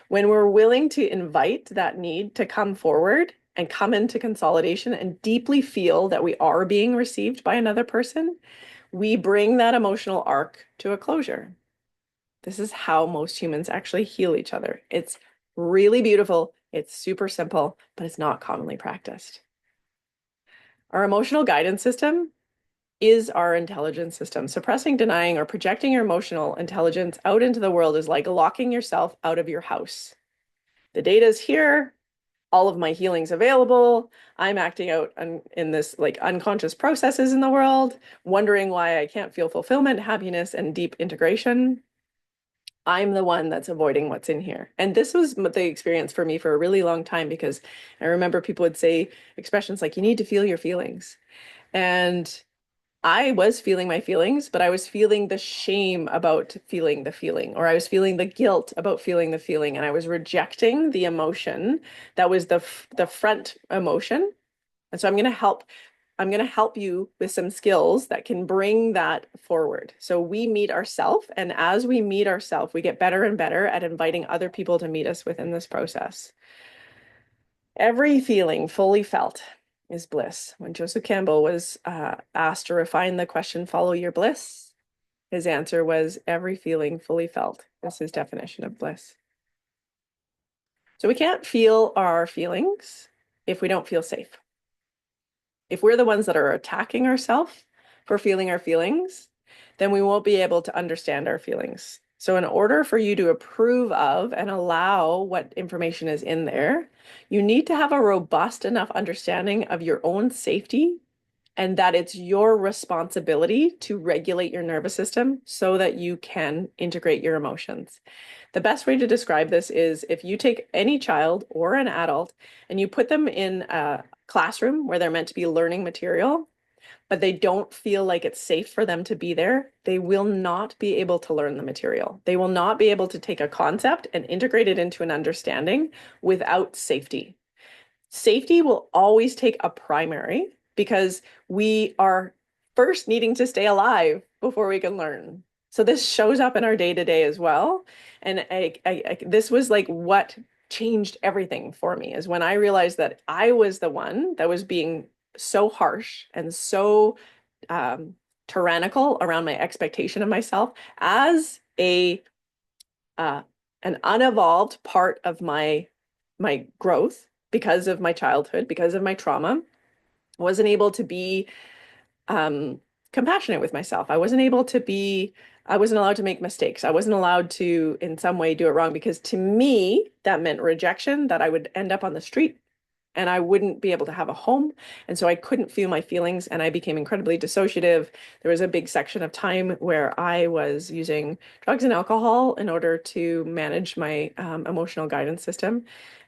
When we're willing to invite that need to come forward and come into consolidation and deeply feel that we are being received by another person, we bring that emotional arc to a closure. This is how most humans actually heal each other. It's really beautiful. It's super simple, but it's not commonly practiced. Our emotional guidance system is our intelligence system. Suppressing, denying, or projecting your emotional intelligence out into the world is like locking yourself out of your house. The data is here. All of my healing's available. I'm acting out in this like unconscious processes in the world, wondering why I can't feel fulfillment, happiness, and deep integration. I'm the one that's avoiding what's in here. And this was the experience for me for a really long time because I remember people would say expressions like, you need to feel your feelings. And I was feeling my feelings, but I was feeling the shame about feeling the feeling, or I was feeling the guilt about feeling the feeling, and I was rejecting the emotion that was the front emotion. And so I'm going to help you with some skills that can bring that forward. So we meet ourselves, and as we meet ourselves, we get better and better at inviting other people to meet us within this process. Every feeling fully felt is bliss. When Joseph Campbell was asked to refine the question, follow your bliss, his answer was every feeling fully felt. That's his definition of bliss. So we can't feel our feelings if we don't feel safe. If we're the ones that are attacking ourselves for feeling our feelings, then we won't be able to understand our feelings. So in order for you to approve of and allow what information is in there, you need to have a robust enough understanding of your own safety and that it's your responsibility to regulate your nervous system so that you can integrate your emotions. The best way to describe this is if you take any child or an adult and you put them in a classroom where they're meant to be learning material, but they don't feel like it's safe for them to be there, they will not be able to learn the material. They will not be able to take a concept and integrate it into an understanding without safety. Safety will always take a primary because we are first needing to stay alive before we can learn. So this shows up in our day to day as well. And this was like what changed everything for me is when I realized that I was the one that was being so harsh and so um, tyrannical around my expectation of myself as a uh, an unevolved part of my growth because of my childhood, because of my trauma. I wasn't able to be um, compassionate with myself. I wasn't allowed to make mistakes. I wasn't allowed to, in some way, do it wrong because to me, that meant rejection, that I would end up on the street and I wouldn't be able to have a home. And so I couldn't feel my feelings and I became incredibly dissociative. There was a big section of time where I was using drugs and alcohol in order to manage my emotional guidance system.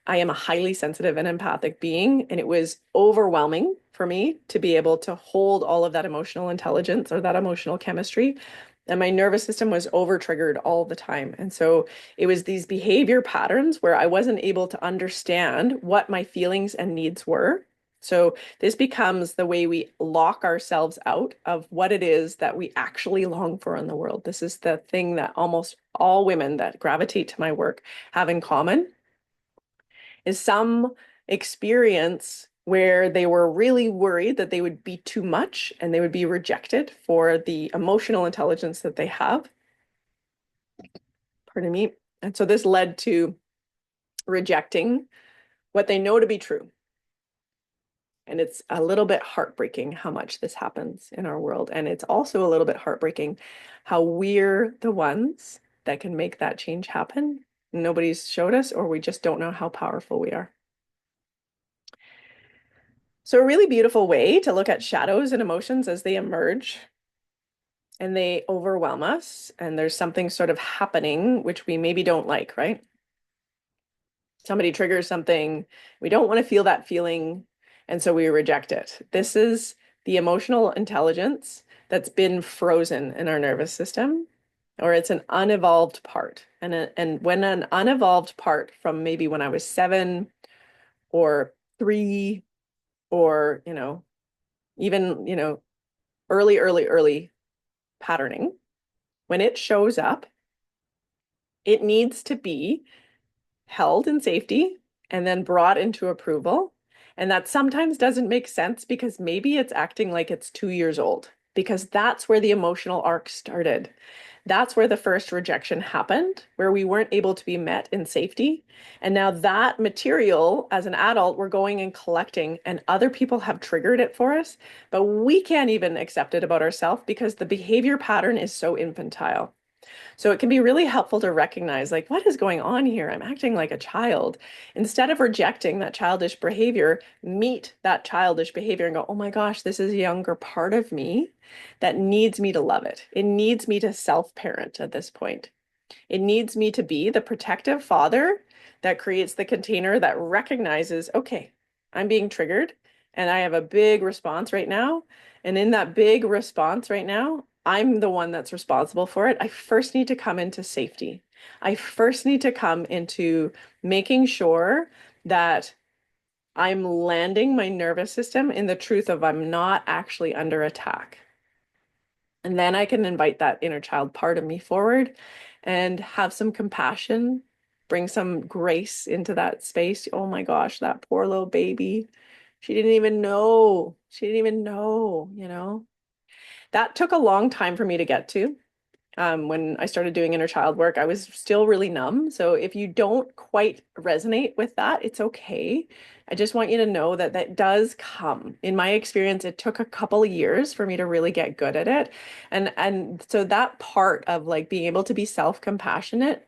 I am a highly sensitive and empathic being, and it was overwhelming for me to be able to hold all of that emotional intelligence or that emotional chemistry. And my nervous system was over triggered all the time. And so it was these behavior patterns where I wasn't able to understand what my feelings and needs were. So this becomes the way we lock ourselves out of what it is that we actually long for in the world. This is the thing that almost all women that gravitate to my work have in common is some experience where they were really worried that they would be too much and they would be rejected for the emotional intelligence that they have. Pardon me. And so this led to rejecting what they know to be true. And it's a little bit heartbreaking how much this happens in our world. And it's also a little bit heartbreaking how we're the ones that can make that change happen. Nobody's showed us, or we just don't know how powerful we are. So, a really beautiful way to look at shadows and emotions as they emerge and they overwhelm us, and there's something sort of happening which we maybe don't like, right? Somebody triggers something, we don't want to feel that feeling, and so we reject it. This is the emotional intelligence that's been frozen in our nervous system, or it's an unevolved part. And when an unevolved part from maybe when I was 7 or 3 or, even, early patterning, when it shows up, it needs to be held in safety and then brought into approval. And that sometimes doesn't make sense because maybe it's acting like it's 2 years old, because that's where the emotional arc started. That's where the first rejection happened, where we weren't able to be met in safety. And now that material, as an adult, we're going and collecting, and other people have triggered it for us, but we can't even accept it about ourselves because the behavior pattern is so infantile. So it can be really helpful to recognize, like, what is going on here? I'm acting like a child. Instead of rejecting that childish behavior, meet that childish behavior and go, oh my gosh, this is a younger part of me that needs me to love it. It needs me to self-parent at this point. It needs me to be the protective father that creates the container that recognizes, okay, I'm being triggered and I have a big response right now. And in that big response right now, I'm the one that's responsible for it. I first need to come into safety. I first need to come into making sure that I'm landing my nervous system in the truth of I'm not actually under attack. And then I can invite that inner child part of me forward and have some compassion, bring some grace into that space. Oh my gosh, that poor little baby. She didn't even know. She didn't even know, you know? That took a long time for me to get to. When I started doing inner child work, I was still really numb. So if you don't quite resonate with that, it's okay. I just want you to know that that does come. In my experience, it took a couple of years for me to really get good at it. And so that part of like being able to be self-compassionate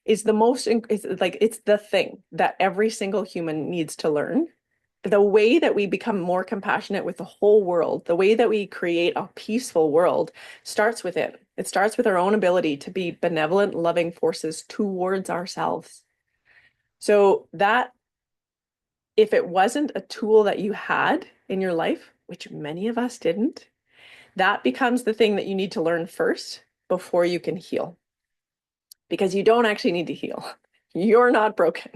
is the most, it's like it's the thing that every single human needs to learn. The way that we become more compassionate with the whole world, the way that we create a peaceful world starts with it. It starts with our own ability to be benevolent, loving forces towards ourselves. So that if it wasn't a tool that you had in your life, which many of us didn't, that becomes the thing that you need to learn first before you can heal. Because you don't actually need to heal. You're not broken.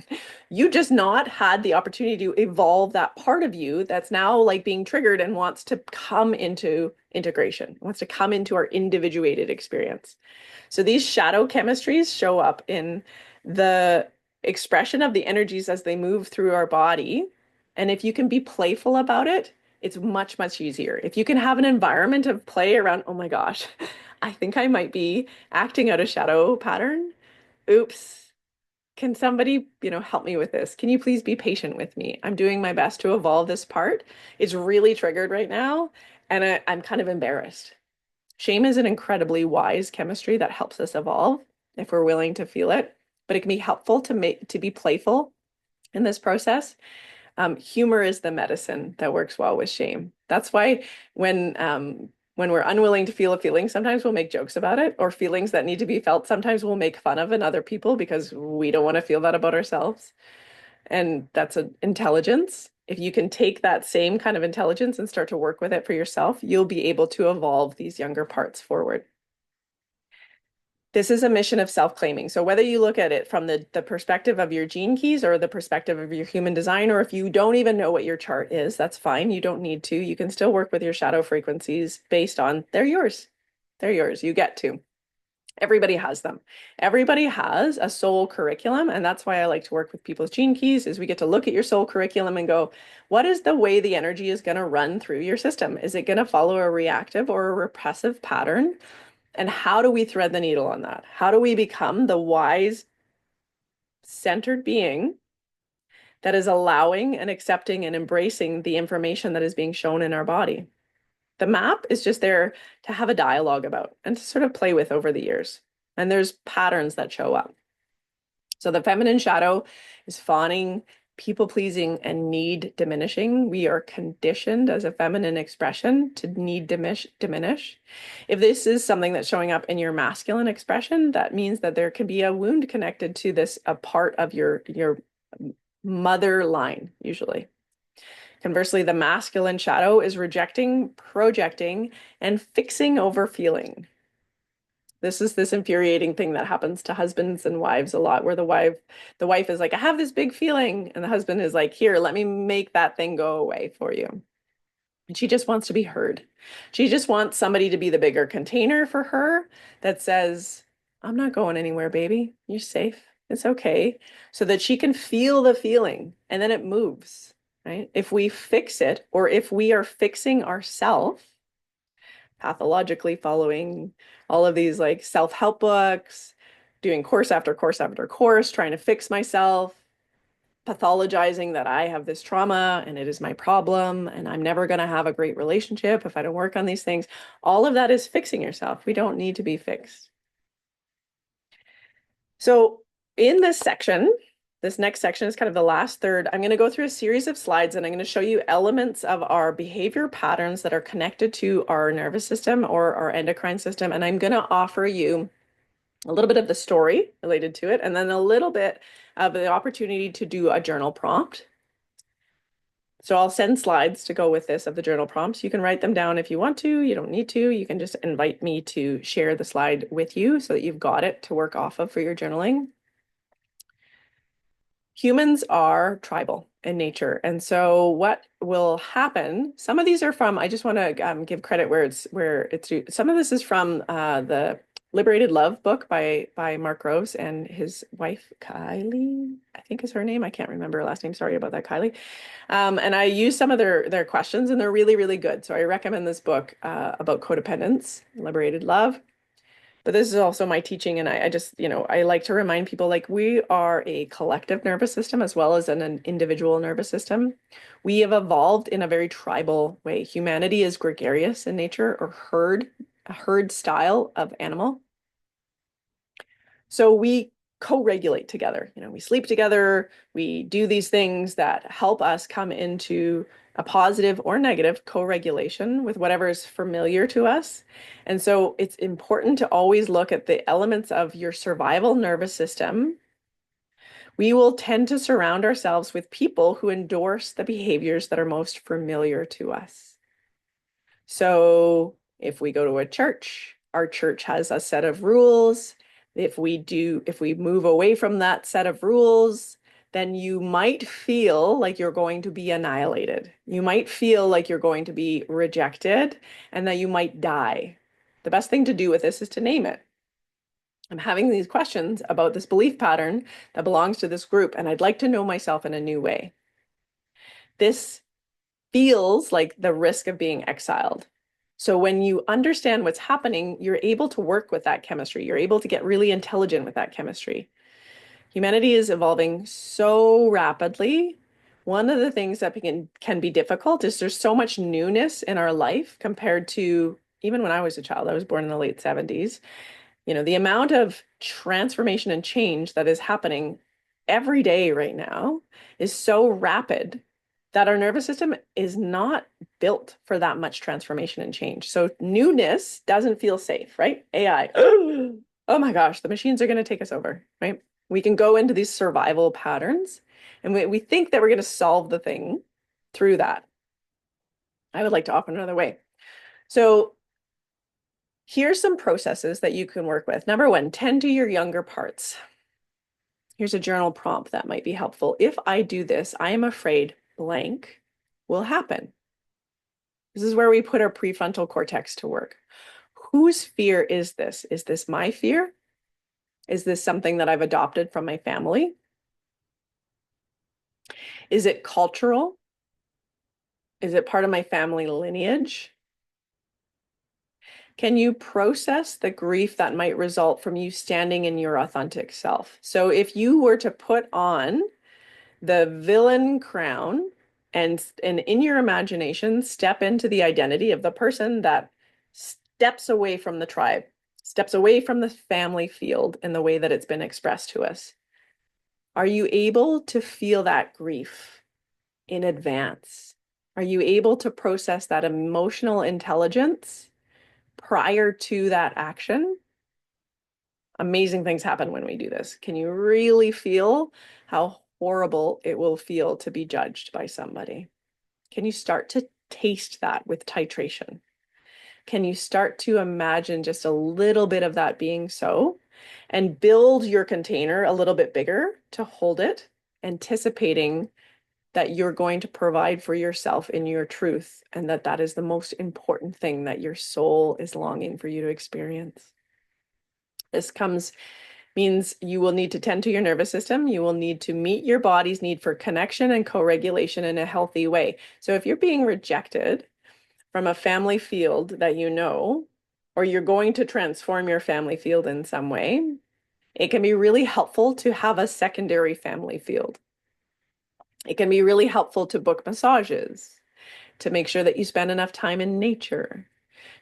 You just not had the opportunity to evolve that part of you that's now like being triggered and wants to come into integration, wants to come into our individuated experience. So these shadow chemistries show up in the expression of the energies as they move through our body. And if you can be playful about it, it's much, much easier. If you can have an environment of play around, oh my gosh, I think I might be acting out a shadow pattern. Oops. Can somebody, help me with this? Can you please be patient with me? I'm doing my best to evolve this part. It's really triggered right now, and I'm kind of embarrassed. Shame is an incredibly wise chemistry that helps us evolve if we're willing to feel it, but it can be helpful to be playful in this process. Humor is the medicine that works well with shame. That's why when we're unwilling to feel a feeling, sometimes we'll make jokes about it, or feelings that need to be felt, sometimes we'll make fun of in other people because we don't want to feel that about ourselves. And that's an intelligence. If you can take that same kind of intelligence and start to work with it for yourself, you'll be able to evolve these younger parts forward. This is a mission of self-claiming. So whether you look at it from the perspective of your gene keys or the perspective of your human design, or if you don't even know what your chart is, that's fine. You don't need to. You can still work with your shadow frequencies based on they're yours. They're yours. You get to. Everybody has them. Everybody has a soul curriculum. And that's why I like to work with people's gene keys is we get to look at your soul curriculum and go, what is the way the energy is going to run through your system? Is it going to follow a reactive or a repressive pattern? And how do we thread the needle on that? How do we become the wise, centered being that is allowing and accepting and embracing the information that is being shown in our body? The map is just there to have a dialogue about and to sort of play with over the years. And there's patterns that show up. So the feminine shadow is fawning, people pleasing, and need diminishing. We are conditioned as a feminine expression to need diminish. If this is something that's showing up in your masculine expression, that means that there can be a wound connected to this, a part of your mother line, usually. Conversely, the masculine shadow is rejecting, projecting, and fixing over feeling. This is this infuriating thing that happens to husbands and wives a lot, where the wife is like, I have this big feeling, and the husband is like, here, let me make that thing go away for you. And she just wants to be heard. She just wants somebody to be the bigger container for her that says, I'm not going anywhere, baby. You're safe. It's okay. So that she can feel the feeling and then it moves, right? If we fix it, or if we are fixing ourselves, pathologically following all of these like self-help books, doing course after course after course, trying to fix myself, pathologizing that I have this trauma and it is my problem and I'm never going to have a great relationship if I don't work on these things. All of that is fixing yourself. We don't need to be fixed. So in this section, this next section is kind of the last third. I'm going to go through a series of slides and I'm going to show you elements of our behavior patterns that are connected to our nervous system or our endocrine system. And I'm going to offer you a little bit of the story related to it, and then a little bit of the opportunity to do a journal prompt. So I'll send slides to go with this of the journal prompts. You can write them down if you want to. You don't need to. You can just invite me to share the slide with you so that you've got it to work off of for your journaling. Humans are tribal in nature. And so what will happen, some of these are from, I just want to give credit where it's some of this is from the Liberated Love book by Mark Groves and his wife, Kylie, I think is her name. I can't remember her last name. Sorry about that, Kylie. And I use some of their questions and they're really, really good. So I recommend this book about codependence, Liberated Love. But this is also my teaching, and I just, I like to remind people like we are a collective nervous system as well as an individual nervous system. We have evolved in a very tribal way. Humanity is gregarious in nature or a herd style of animal. So we co-regulate together. We sleep together, we do these things that help us come into a positive or negative co-regulation with whatever is familiar to us. And so it's important to always look at the elements of your survival nervous system. We will tend to surround ourselves with people who endorse the behaviors that are most familiar to us. So if we go to a church, our church has a set of rules. If we move away from that set of rules, then you might feel like you're going to be annihilated. You might feel like you're going to be rejected and that you might die. The best thing to do with this is to name it. I'm having these questions about this belief pattern that belongs to this group, and I'd like to know myself in a new way. This feels like the risk of being exiled. So when you understand what's happening, you're able to work with that chemistry. You're able to get really intelligent with that chemistry. Humanity is evolving so rapidly. One of the things that can be difficult is there's so much newness in our life compared to even when I was a child. I was born in the late 70s. The amount of transformation and change that is happening every day right now is so rapid that our nervous system is not built for that much transformation and change. So newness doesn't feel safe, right? AI, oh my gosh, the machines are going to take us over, right? We can go into these survival patterns and we think that we're going to solve the thing through that. I would like to offer another way. So here's some processes that you can work with. Number one, tend to your younger parts. Here's a journal prompt that might be helpful. If I do this, I am afraid blank will happen. This is where we put our prefrontal cortex to work. Whose fear is this? Is this my fear? Is this something that I've adopted from my family? Is it cultural? Is it part of my family lineage? Can you process the grief that might result from you standing in your authentic self? So if you were to put on the villain crown and in your imagination, step into the identity of the person that steps away from the tribe, steps away from the family field in the way that it's been expressed to us. Are you able to feel that grief in advance? Are you able to process that emotional intelligence prior to that action? Amazing things happen when we do this. Can you really feel how horrible it will feel to be judged by somebody? Can you start to taste that with titration? Can you start to imagine just a little bit of that being so and build your container a little bit bigger to hold it, anticipating that you're going to provide for yourself in your truth and that that is the most important thing that your soul is longing for you to experience. This means you will need to tend to your nervous system. You will need to meet your body's need for connection and co-regulation in a healthy way. So if you're being rejected from a family field that you know, or you're going to transform your family field in some way, it can be really helpful to have a secondary family field. It can be really helpful to book massages, to make sure that you spend enough time in nature,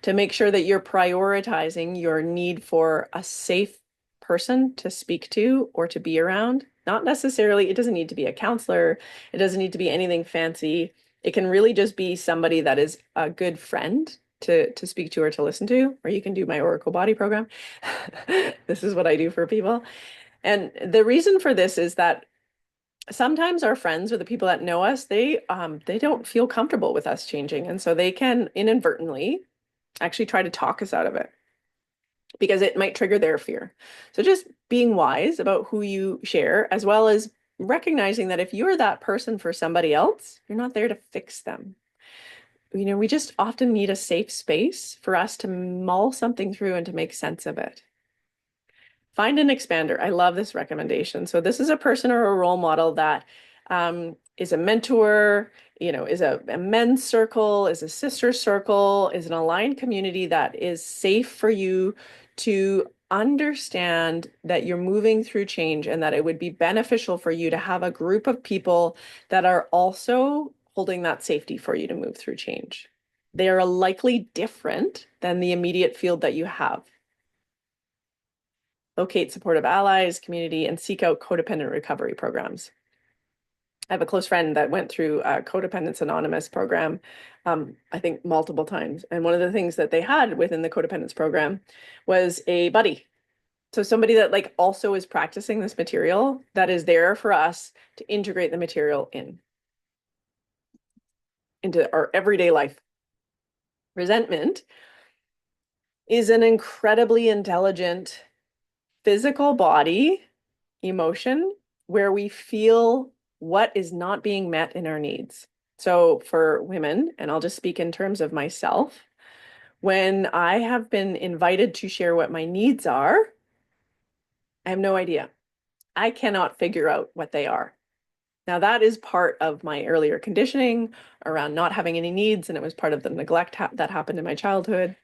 to make sure that you're prioritizing your need for a safe person to speak to or to be around. Not necessarily, it doesn't need to be a counselor. It doesn't need to be anything fancy. It can really just be somebody that is a good friend to speak to or to listen to, or you can do my Oracle Body program. This is what I do for people. And the reason for this is that sometimes our friends or the people that know us, they don't feel comfortable with us changing. And so they can inadvertently actually try to talk us out of it because it might trigger their fear. So just being wise about who you share, as well as recognizing that if you're that person for somebody else, you're not there to fix them. We just often need a safe space for us to mull something through and to make sense of it. Find an expander. I love this recommendation. So this is a person or a role model that is a mentor, is a men's circle, is a sister circle, is an aligned community that is safe for you to understand that you're moving through change and that it would be beneficial for you to have a group of people that are also holding that safety for you to move through change. They are likely different than the immediate field that you have. Locate supportive allies, community, and seek out codependent recovery programs. I have a close friend that went through a Codependence Anonymous program, I think multiple times. And one of the things that they had within the codependence program was a buddy. So somebody that also is practicing this material that is there for us to integrate the material into our everyday life. Resentment is an incredibly intelligent physical body emotion where we feel what is not being met in our needs. So for women, and I'll just speak in terms of myself, when I have been invited to share what my needs are, I have no idea. I cannot figure out what they are. Now, that is part of my earlier conditioning around not having any needs, and it was part of the neglect that happened in my childhood. It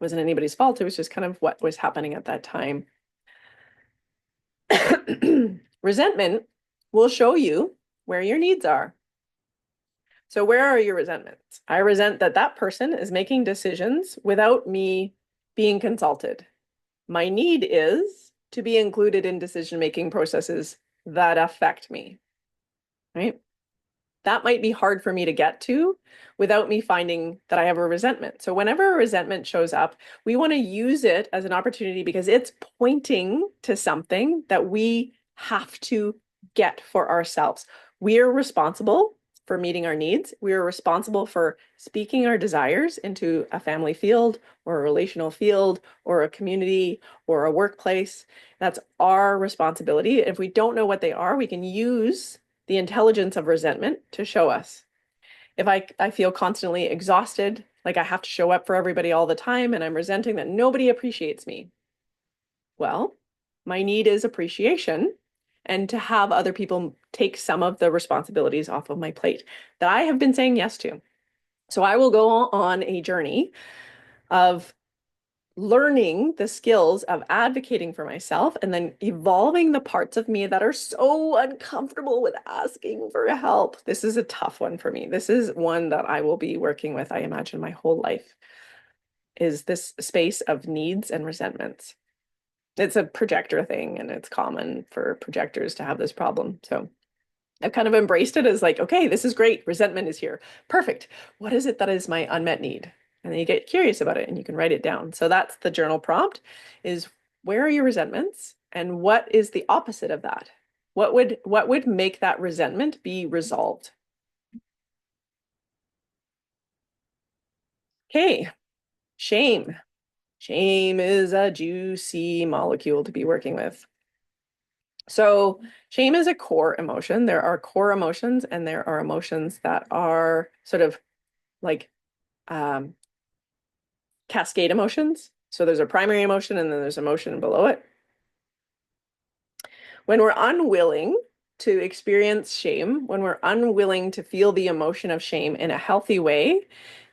wasn't anybody's fault. It was just kind of what was happening at that time. Resentment will show you where your needs are. So where are your resentments? I resent that that person is making decisions without me being consulted. My need is to be included in decision-making processes that affect me, right? That might be hard for me to get to without me finding that I have a resentment. So whenever a resentment shows up, we want to use it as an opportunity because it's pointing to something that we have to get for ourselves. We are responsible for meeting our needs. We are responsible for speaking our desires into a family field or a relational field or a community or a workplace. That's our responsibility. If we don't know what they are, we can use the intelligence of resentment to show us. If I feel constantly exhausted, like I have to show up for everybody all the time, and I'm resenting that nobody appreciates me. Well, my need is appreciation and to have other people take some of the responsibilities off of my plate that I have been saying yes to. So I will go on a journey of learning the skills of advocating for myself and then evolving the parts of me that are so uncomfortable with asking for help. This is a tough one for me. This is one that I will be working with, I imagine, my whole life, is this space of needs and resentments. It's a projector thing, and it's common for projectors to have this problem. So I've kind of embraced it as like, okay, this is great. Resentment is here. Perfect. What is it that is my unmet need? And then you get curious about it and you can write it down. So that's the journal prompt, is where are your resentments and what is the opposite of that? What would make that resentment be resolved? Okay, shame. Shame is a juicy molecule to be working with. So shame is a core emotion. There are core emotions and there are emotions that are sort of like cascade emotions. So there's a primary emotion and then there's emotion below it. When we're unwilling to experience shame, when we're unwilling to feel the emotion of shame in a healthy way,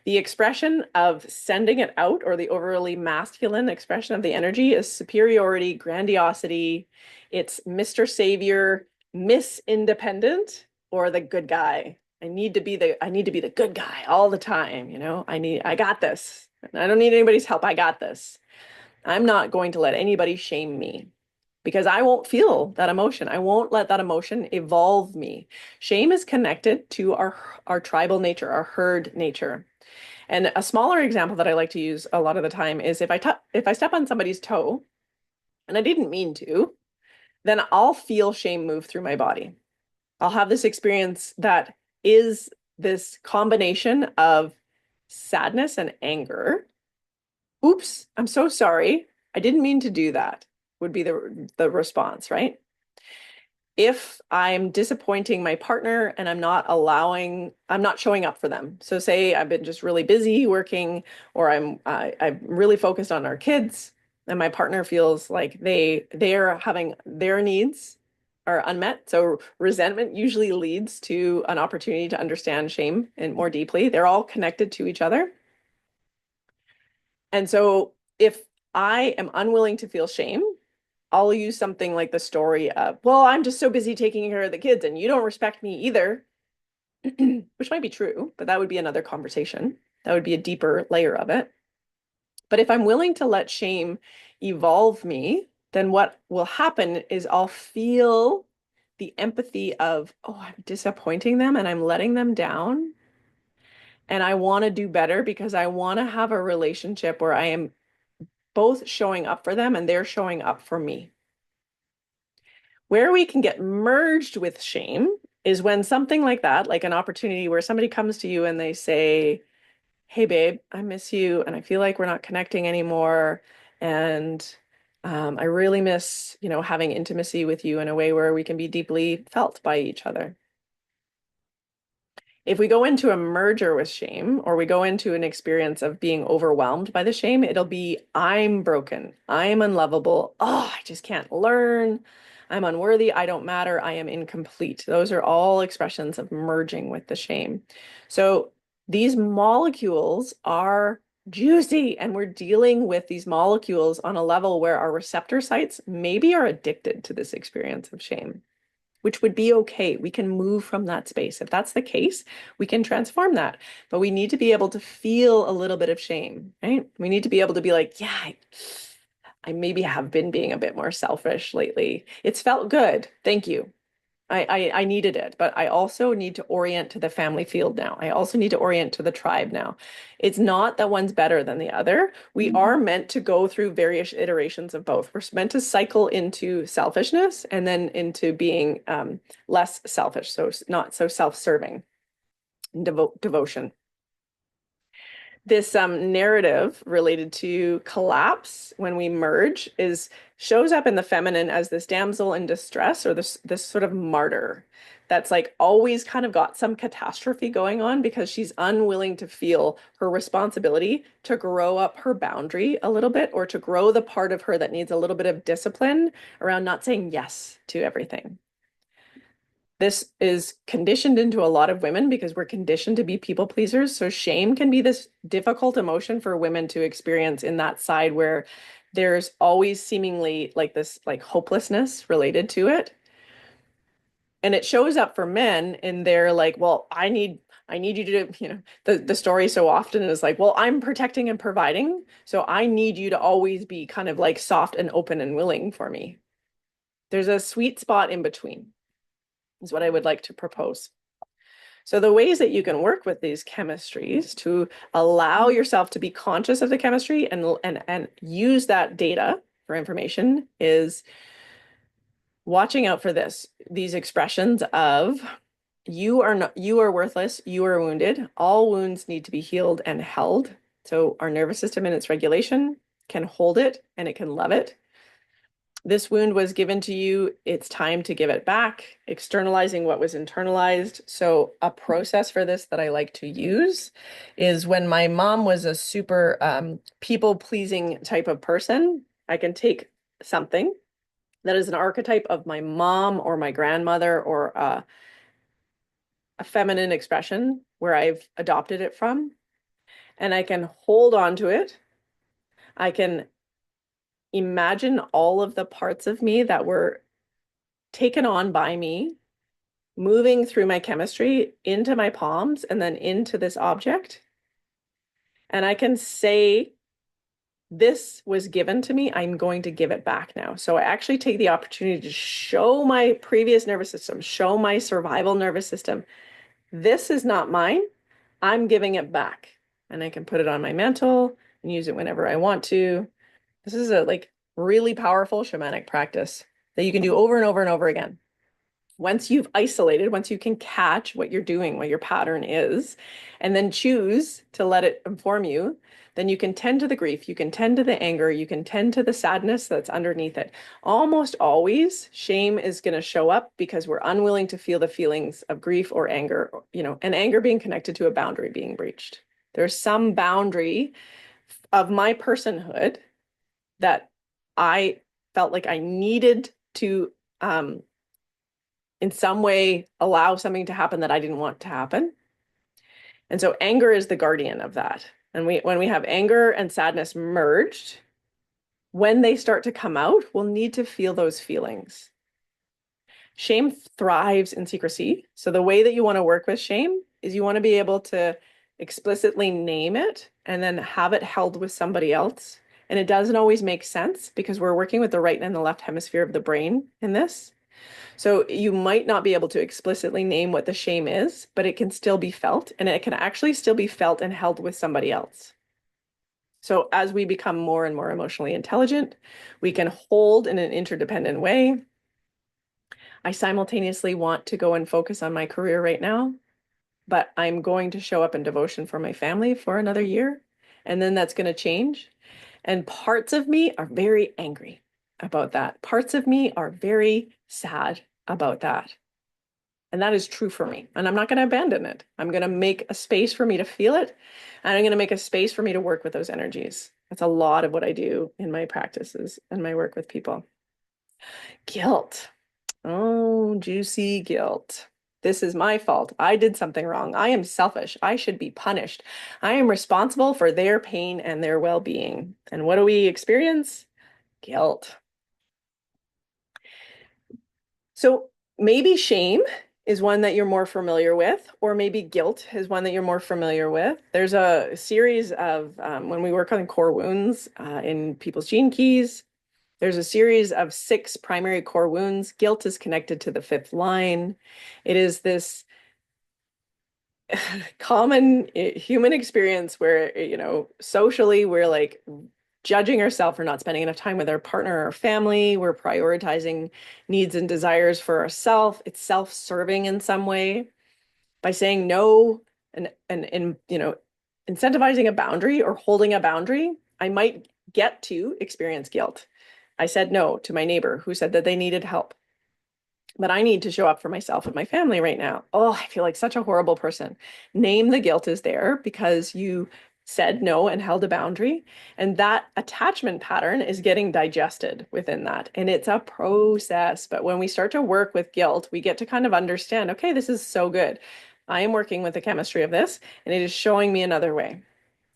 the expression of sending it out, or the overly masculine expression of the energy, is superiority, grandiosity. It's Mr. Savior, Miss Independent, or the good guy. I need to be the good guy all the time, I got this. I don't need anybody's help. I got this. I'm not going to let anybody shame me because I won't feel that emotion. I won't let that emotion evolve me. Shame is connected to our tribal nature, our herd nature. And a smaller example that I like to use a lot of the time is if I step on somebody's toe and I didn't mean to, then I'll feel shame move through my body. I'll have this experience that is this combination of sadness and anger. Oops, I'm so sorry. I didn't mean to do that, would be the response, right? If I'm disappointing my partner and I'm not showing up for them. So say I've been just really busy working, or I'm really focused on our kids, and my partner feels like they're having their needs are unmet. So resentment usually leads to an opportunity to understand shame and more deeply. They're all connected to each other. And so if I am unwilling to feel shame, I'll use something like the story of, well, I'm just so busy taking care of the kids and you don't respect me either, which might be true, but that would be another conversation. That would be a deeper layer of it. But if I'm willing to let shame evolve me, then what will happen is I'll feel the empathy of, oh, I'm disappointing them and I'm letting them down. And I want to do better because I want to have a relationship where I am both showing up for them and they're showing up for me. Where we can get merged with shame is when something like that, like an opportunity where somebody comes to you and they say, hey, babe, I miss you and I feel like we're not connecting anymore. And I really miss, having intimacy with you in a way where we can be deeply felt by each other. If we go into a merger with shame, or we go into an experience of being overwhelmed by the shame, it'll be, I'm broken. I'm unlovable. Oh, I just can't learn. I'm unworthy. I don't matter. I am incomplete. Those are all expressions of merging with the shame. So these molecules are juicy, and we're dealing with these molecules on a level where our receptor sites maybe are addicted to this experience of shame, which would be okay. We can move from that space. If that's the case, we can transform that. But we need to be able to feel a little bit of shame, right? We need to be able to be like, yeah, I maybe have been being a bit more selfish lately. It's felt good. Thank you. I needed it, but I also need to orient to the family field now. I also need to orient to the tribe now. It's not that one's better than the other. We are meant to go through various iterations of both. We're meant to cycle into selfishness and then into being less selfish, so not so self-serving, devotion. This narrative related to collapse when we merge shows up in the feminine as this damsel in distress, or this sort of martyr that's like always kind of got some catastrophe going on because she's unwilling to feel her responsibility to grow up her boundary a little bit, or to grow the part of her that needs a little bit of discipline around not saying yes to everything. This is conditioned into a lot of women because we're conditioned to be people pleasers. So shame can be this difficult emotion for women to experience in that side where there's always seemingly like this like hopelessness related to it. And it shows up for men in their like, well, I need you to, the story so often is like, well, I'm protecting and providing, so I need you to always be kind of like soft and open and willing for me. There's a sweet spot in between, is what I would like to propose. So the ways that you can work with these chemistries to allow yourself to be conscious of the chemistry and use that data for information is watching out for these expressions of you are worthless, you are wounded. All wounds need to be healed and held. So our nervous system in its regulation can hold it and it can love it. This wound was given to you. It's time to give it back, externalizing what was internalized. So a process for this that I like to use is when my mom was a super people-pleasing type of person, I can take something that is an archetype of my mom or my grandmother, or a feminine expression where I've adopted it from, and I can hold on to it. I can imagine all of the parts of me that were taken on by me, moving through my chemistry into my palms and then into this object. And I can say, this was given to me. I'm going to give it back now. So I actually take the opportunity to show my previous nervous system, show my survival nervous system, this is not mine. I'm giving it back. and I can put it on my mantle and use it whenever I want to. This is a like really powerful shamanic practice that you can do over and over and over again. Once you've isolated, once you can catch what you're doing, what your pattern is, and then choose to let it inform you, then you can tend to the grief, you can tend to the anger, you can tend to the sadness that's underneath it. Almost always, shame is going to show up because we're unwilling to feel the feelings of grief or anger, and anger being connected to a boundary being breached. There's some boundary of my personhood that I felt like I needed to in some way allow something to happen that I didn't want to happen. And so anger is the guardian of that. And when we have anger and sadness merged, when they start to come out, we'll need to feel those feelings. Shame thrives in secrecy. So the way that you want to work with shame is you want to be able to explicitly name it and then have it held with somebody else. And it doesn't always make sense because we're working with the right and the left hemisphere of the brain in this. So you might not be able to explicitly name what the shame is, but it can still be felt, and it can actually still be felt and held with somebody else. So as we become more and more emotionally intelligent, we can hold in an interdependent way. I simultaneously want to go and focus on my career right now, but I'm going to show up in devotion for my family for another year, and then that's going to change. And parts of me are very angry about that. Parts of me are very sad about that. And that is true for me. And I'm not going to abandon it. I'm going to make a space for me to feel it. And I'm going to make a space for me to work with those energies. That's a lot of what I do in my practices and my work with people. Guilt. Oh, juicy guilt. This is my fault. I did something wrong. I am selfish. I should be punished. I am responsible for their pain and their well-being. And what do we experience? Guilt. So maybe shame is one that you're more familiar with, or maybe guilt is one that you're more familiar with. There's a series of, when we work on core wounds in people's gene keys, there's a series of 6 primary core wounds. Guilt is connected to the 5th line. It is this common human experience where, socially we're like judging ourselves for not spending enough time with our partner or family. We're prioritizing needs and desires for ourselves. It's self-serving in some way by saying no and incentivizing a boundary or holding a boundary. I might get to experience guilt. I said no to my neighbor who said that they needed help, but I need to show up for myself and my family right now. Oh, I feel like such a horrible person. Name the guilt is there because you said no and held a boundary. And that attachment pattern is getting digested within that. And it's a process. But when we start to work with guilt, we get to kind of understand, okay, this is so good. I am working with the chemistry of this, and it is showing me another way.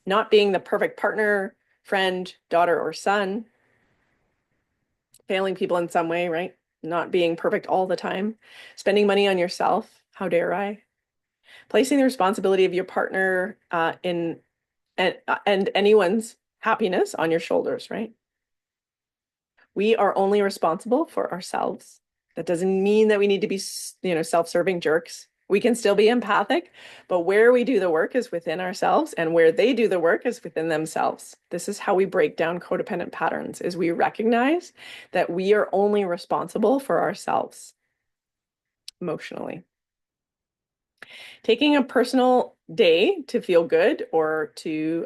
Not being the perfect partner, friend, daughter, or son, failing people in some way, right? Not being perfect all the time, spending money on yourself. How dare I? Placing the responsibility of your partner and anyone's happiness on your shoulders, right? We are only responsible for ourselves. That doesn't mean that we need to be, self-serving jerks. We can still be empathic, but where we do the work is within ourselves, and where they do the work is within themselves. This is how we break down codependent patterns, is we recognize that we are only responsible for ourselves emotionally. Taking a personal day to feel good or to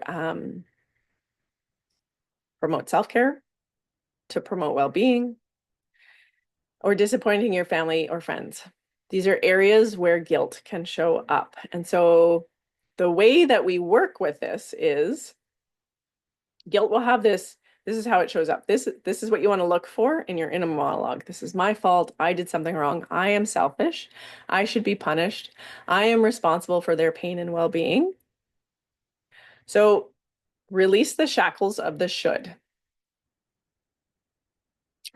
promote self-care, to promote well-being, or disappointing your family or friends. These are areas where guilt can show up. And so the way that we work with this is guilt will have this is how it shows up. This is what you want to look for in your inner monologue. This is my fault. I did something wrong. I am selfish. I should be punished. I am responsible for their pain and well-being. So release the shackles of the should.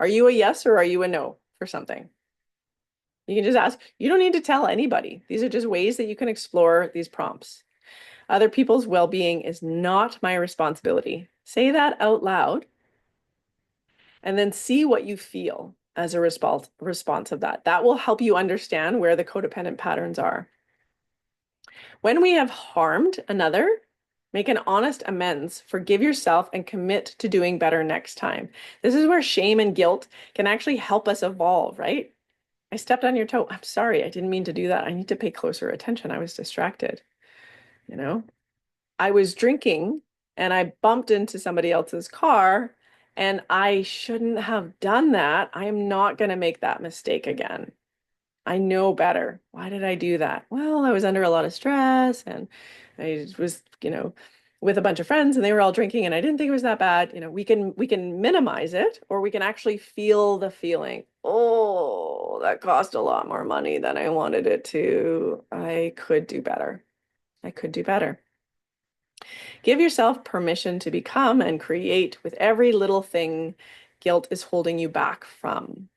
Are you a yes or are you a no for something? You can just ask. You don't need to tell anybody. These are just ways that you can explore these prompts. Other people's well-being is not my responsibility. Say that out loud and then see what you feel as a response of that. That will help you understand where the codependent patterns are. When we have harmed another, Make an honest amends, forgive yourself, and commit to doing better next time. This is where shame and guilt can actually help us evolve, right? I stepped on your toe. I'm sorry. I didn't mean to do that. I need to pay closer attention. I was distracted, you know? I was drinking and I bumped into somebody else's car and I shouldn't have done that. I am not going to make that mistake again. I know better. Why did I do that? Well, I was under a lot of stress and I was, with a bunch of friends and they were all drinking and I didn't think it was that bad. We can minimize it or we can actually feel the feeling. Oh, that cost a lot more money than I wanted it to. I could do better. I could do better. Give yourself permission to become and create with every little thing guilt is holding you back from.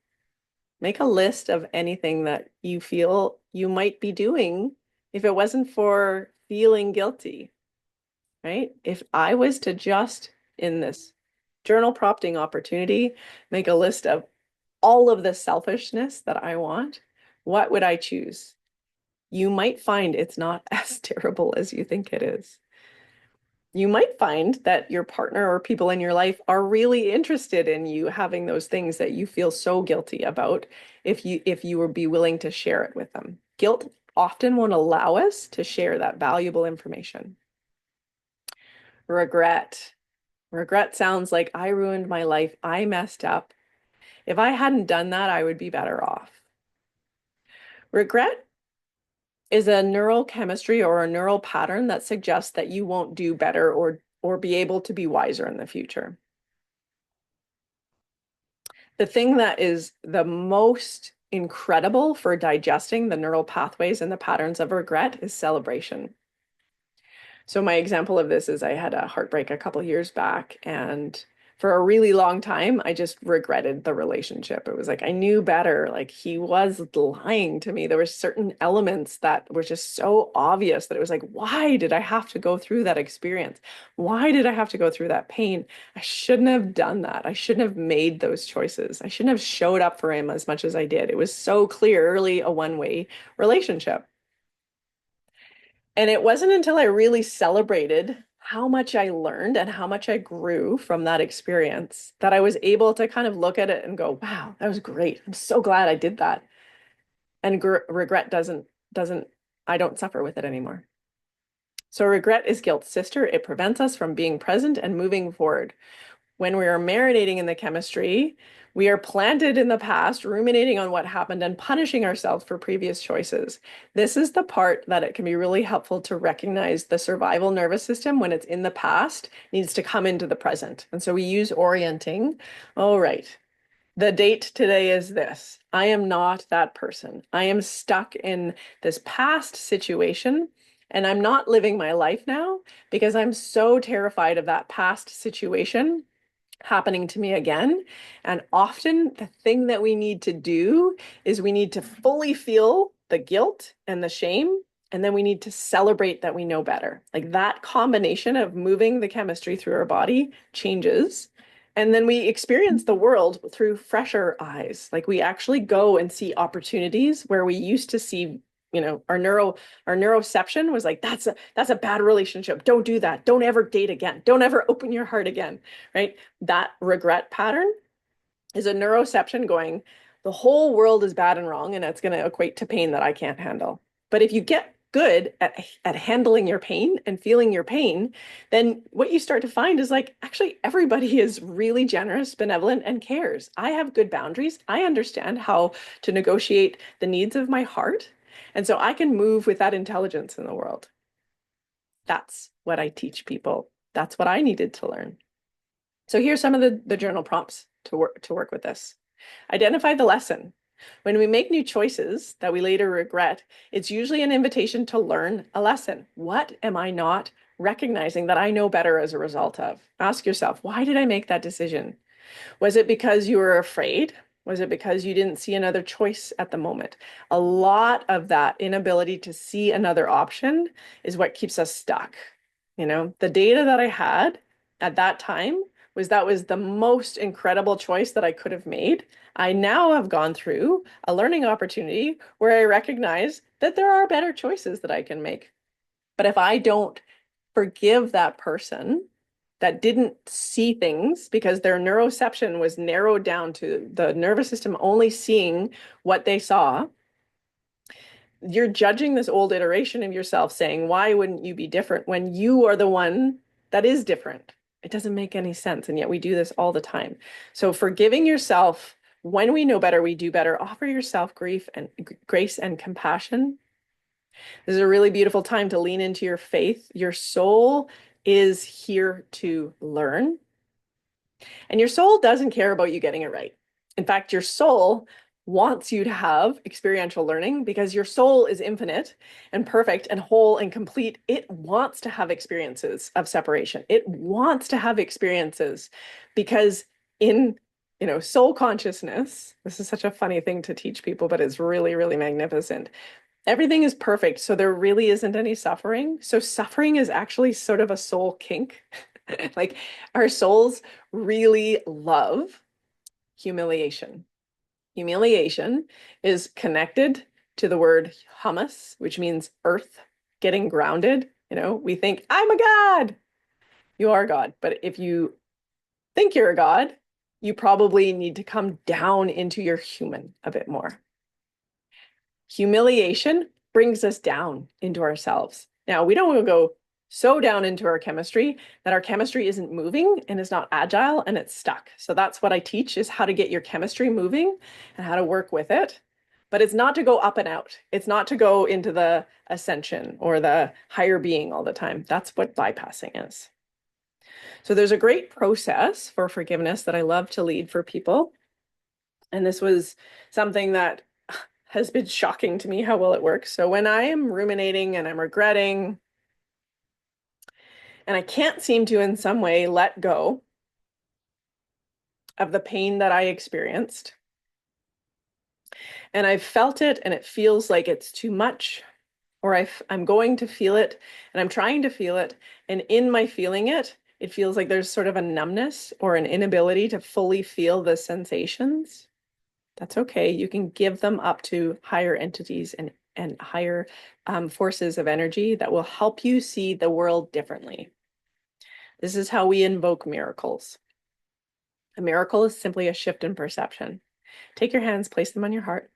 Make a list of anything that you feel you might be doing if it wasn't for feeling guilty, right? If I was to just in this journal prompting opportunity, make a list of all of the selfishness that I want, what would I choose? You might find it's not as terrible as you think it is. You might find that your partner or people in your life are really interested in you having those things that you feel so guilty about if you would be willing to share it with them. Guilt often won't allow us to share that valuable information. Regret. Regret sounds like I ruined my life. I messed up. If I hadn't done that, I would be better off. Regret is a neural chemistry or a neural pattern that suggests that you won't do better or be able to be wiser in the future. The thing that is the most incredible for digesting the neural pathways and the patterns of regret is celebration. So my example of this is I had a heartbreak a couple years back, and for a really long time, I just regretted the relationship. It was like I knew better. Like he was lying to me. There were certain elements that were just so obvious that it was like, why did I have to go through that experience? Why did I have to go through that pain? I shouldn't have done that. I shouldn't have made those choices. I shouldn't have showed up for him as much as I did. It was so clearly a one-way relationship. And it wasn't until I really celebrated how much I learned and how much I grew from that experience that I was able to kind of look at it and go, wow, that was great. I'm so glad I did that. And regret doesn't, I don't suffer with it anymore. So regret is guilt's sister. It prevents us from being present and moving forward. When we are marinating in the chemistry, we are planted in the past, ruminating on what happened and punishing ourselves for previous choices. This is the part that it can be really helpful to recognize the survival nervous system when it's in the past needs to come into the present. And so we use orienting. All right. The date today is this. I am not that person. I am stuck in this past situation and I'm not living my life now because I'm so terrified of that past situation happening to me again. And often the thing that we need to do is we need to fully feel the guilt and the shame. And then we need to celebrate that we know better. Like that combination of moving the chemistry through our body changes. And then we experience the world through fresher eyes. Like we actually go and see opportunities where we used to see, our neuroception was like, that's a bad relationship. Don't do that. Don't ever date again. Don't ever open your heart again, right? That regret pattern is a neuroception going, the whole world is bad and wrong, and it's going to equate to pain that I can't handle. But if you get good at handling your pain and feeling your pain, then what you start to find is like, actually, everybody is really generous, benevolent, and cares. I have good boundaries. I understand how to negotiate the needs of my heart. And so I can move with that intelligence in the world. That's what I teach people. That's what I needed to learn. So here's some of the journal prompts to work with this. Identify the lesson. When we make new choices that we later regret, it's usually an invitation to learn a lesson. What am I not recognizing that I know better as a result of? Ask yourself, why did I make that decision? Was it because you were afraid? Was it because you didn't see another choice at the moment? A lot of that inability to see another option is what keeps us stuck. The data that I had at that time that was the most incredible choice that I could have made. I now have gone through a learning opportunity where I recognize that there are better choices that I can make. But if I don't forgive that person that didn't see things because their neuroception was narrowed down to the nervous system only seeing what they saw, you're judging this old iteration of yourself saying, why wouldn't you be different when you are the one that is different? It doesn't make any sense. And yet we do this all the time. So forgiving yourself, when we know better, we do better. Offer yourself grief and grace and compassion. This is a really beautiful time to lean into your faith. Your soul is here to learn. And your soul doesn't care about you getting it right. In fact, your soul wants you to have experiential learning because your soul is infinite and perfect and whole and complete. It wants to have experiences of separation. It wants to have experiences because in soul consciousness, this is such a funny thing to teach people, but it's really, really magnificent. Everything is perfect, so there really isn't any suffering. So suffering is actually sort of a soul kink. Like our souls really love humiliation. Humiliation is connected to the word humus, which means earth, getting grounded. We think, I'm a god. You are a god. But if you think you're a god, you probably need to come down into your human a bit more. Humiliation brings us down into ourselves. Now, we don't want to go so down into our chemistry that our chemistry isn't moving and is not agile and it's stuck. So that's what I teach, is how to get your chemistry moving and how to work with it. But it's not to go up and out. It's not to go into the ascension or the higher being all the time. That's what bypassing is. So there's a great process for forgiveness that I love to lead for people. And this was something that has been shocking to me how well it works. So when I am ruminating and I'm regretting, and I can't seem to in some way let go of the pain that I experienced, and I've felt it and it feels like it's too much, or I'm going to feel it and I'm trying to feel it, and in my feeling it, it feels like there's sort of a numbness or an inability to fully feel the sensations. That's okay. You can give them up to higher entities and higher forces of energy that will help you see the world differently. This is how we invoke miracles. A miracle is simply a shift in perception. Take your hands, place them on your heart.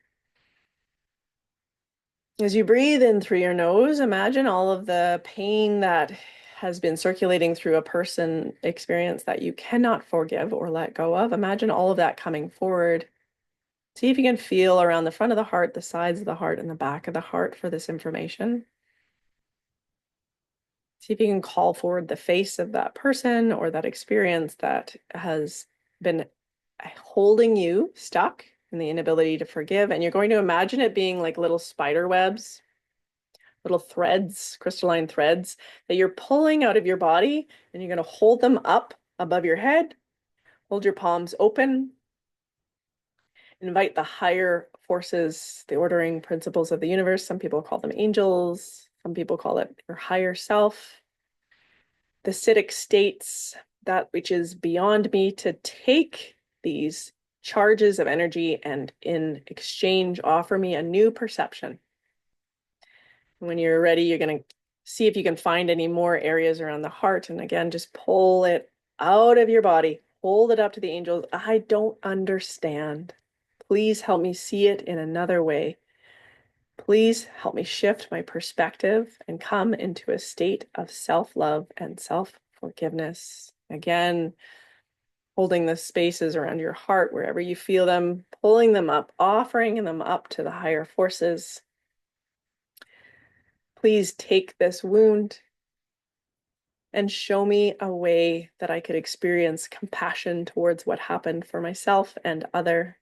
As you breathe in through your nose, imagine all of the pain that has been circulating through a person experience that you cannot forgive or let go of. Imagine all of that coming forward. See if you can feel around the front of the heart, the sides of the heart, and the back of the heart for this information. See if you can call forward the face of that person or that experience that has been holding you stuck in the inability to forgive. And you're going to imagine it being like little spider webs, little threads, crystalline threads that you're pulling out of your body, and you're going to hold them up above your head. Hold your palms open. Invite the higher forces, the ordering principles of the universe. Some people call them angels. Some people call it your higher self. The acidic states, that which is beyond me, to take these charges of energy and in exchange offer me a new perception. When you're ready, you're going to see if you can find any more areas around the heart. And again, just pull it out of your body. Hold it up to the angels. I don't understand. Please help me see it in another way. Please help me shift my perspective and come into a state of self-love and self-forgiveness. Again, holding the spaces around your heart, wherever you feel them, pulling them up, offering them up to the higher forces. Please take this wound and show me a way that I could experience compassion towards what happened for myself and other.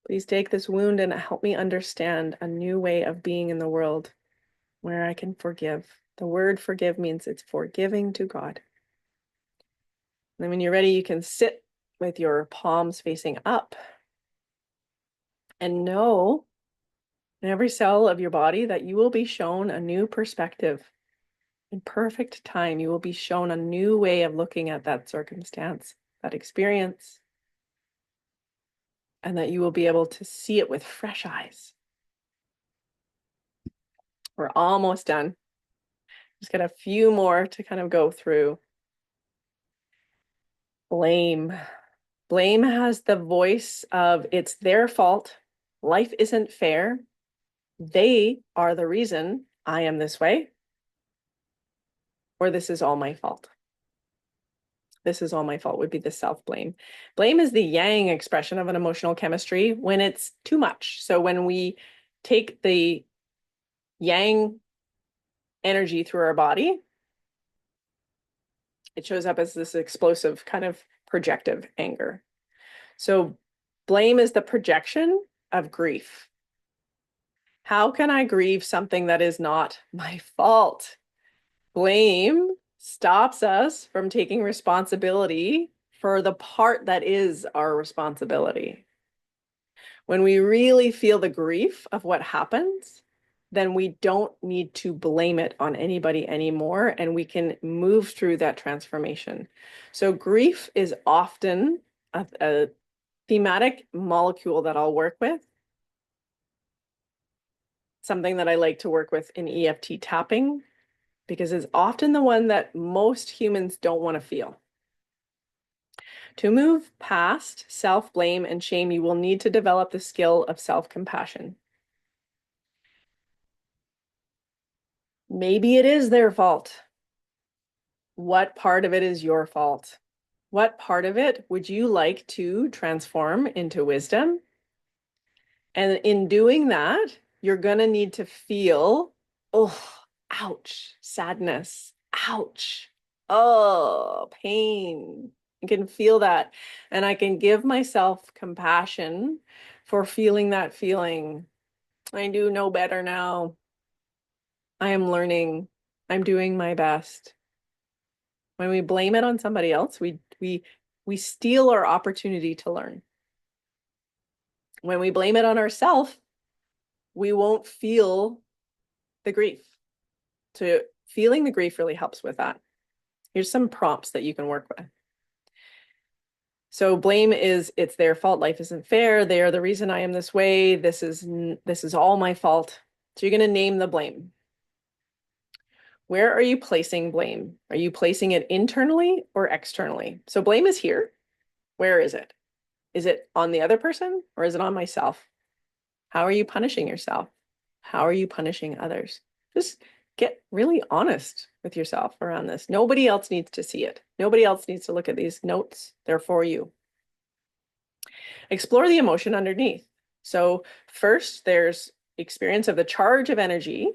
Please take this wound and help me understand a new way of being in the world where I can forgive. The word forgive means it's forgiving to God. And then when you're ready, you can sit with your palms facing up and know in every cell of your body that you will be shown a new perspective. In perfect time, you will be shown a new way of looking at that circumstance, that experience, and that you will be able to see it with fresh eyes. We're almost done. Just got a few more to kind of go through. Blame. Blame has the voice of it's their fault. Life isn't fair. They are the reason I am this way. Or this is all my fault. This is all my fault would be the self-blame. Blame is the yang expression of an emotional chemistry when it's too much. So when we take the yang energy through our body, it shows up as this explosive kind of projective anger. So blame is the projection of grief. How can I grieve something that is not my fault? Blame stops us from taking responsibility for the part that is our responsibility. When we really feel the grief of what happens, then we don't need to blame it on anybody anymore, and we can move through that transformation. So grief is often a thematic molecule that I'll work with. Something that I like to work with in EFT tapping, because it's often the one that most humans don't want to feel. To move past self-blame and shame, you will need to develop the skill of self-compassion. Maybe it is their fault. What part of it is your fault? What part of it would you like to transform into wisdom? And in doing that, you're going to need to feel, oh, ouch, sadness, ouch, oh, pain. I can feel that. And I can give myself compassion for feeling that feeling. I do know better now. I am learning. I'm doing my best. When we blame it on somebody else, we steal our opportunity to learn. When we blame it on ourselves, we won't feel the grief. So feeling the grief really helps with that. Here's some prompts that you can work with. So blame is it's their fault. Life isn't fair. They are the reason I am this way. This is all my fault. So you're going to name the blame. Where are you placing blame? Are you placing it internally or externally? So blame is here. Where is it? Is it on the other person or is it on myself? How are you punishing yourself? How are you punishing others? Just get really honest with yourself around this. Nobody else needs to see it. Nobody else needs to look at these notes. They're for you. Explore the emotion underneath. So first, there's experience of the charge of energy.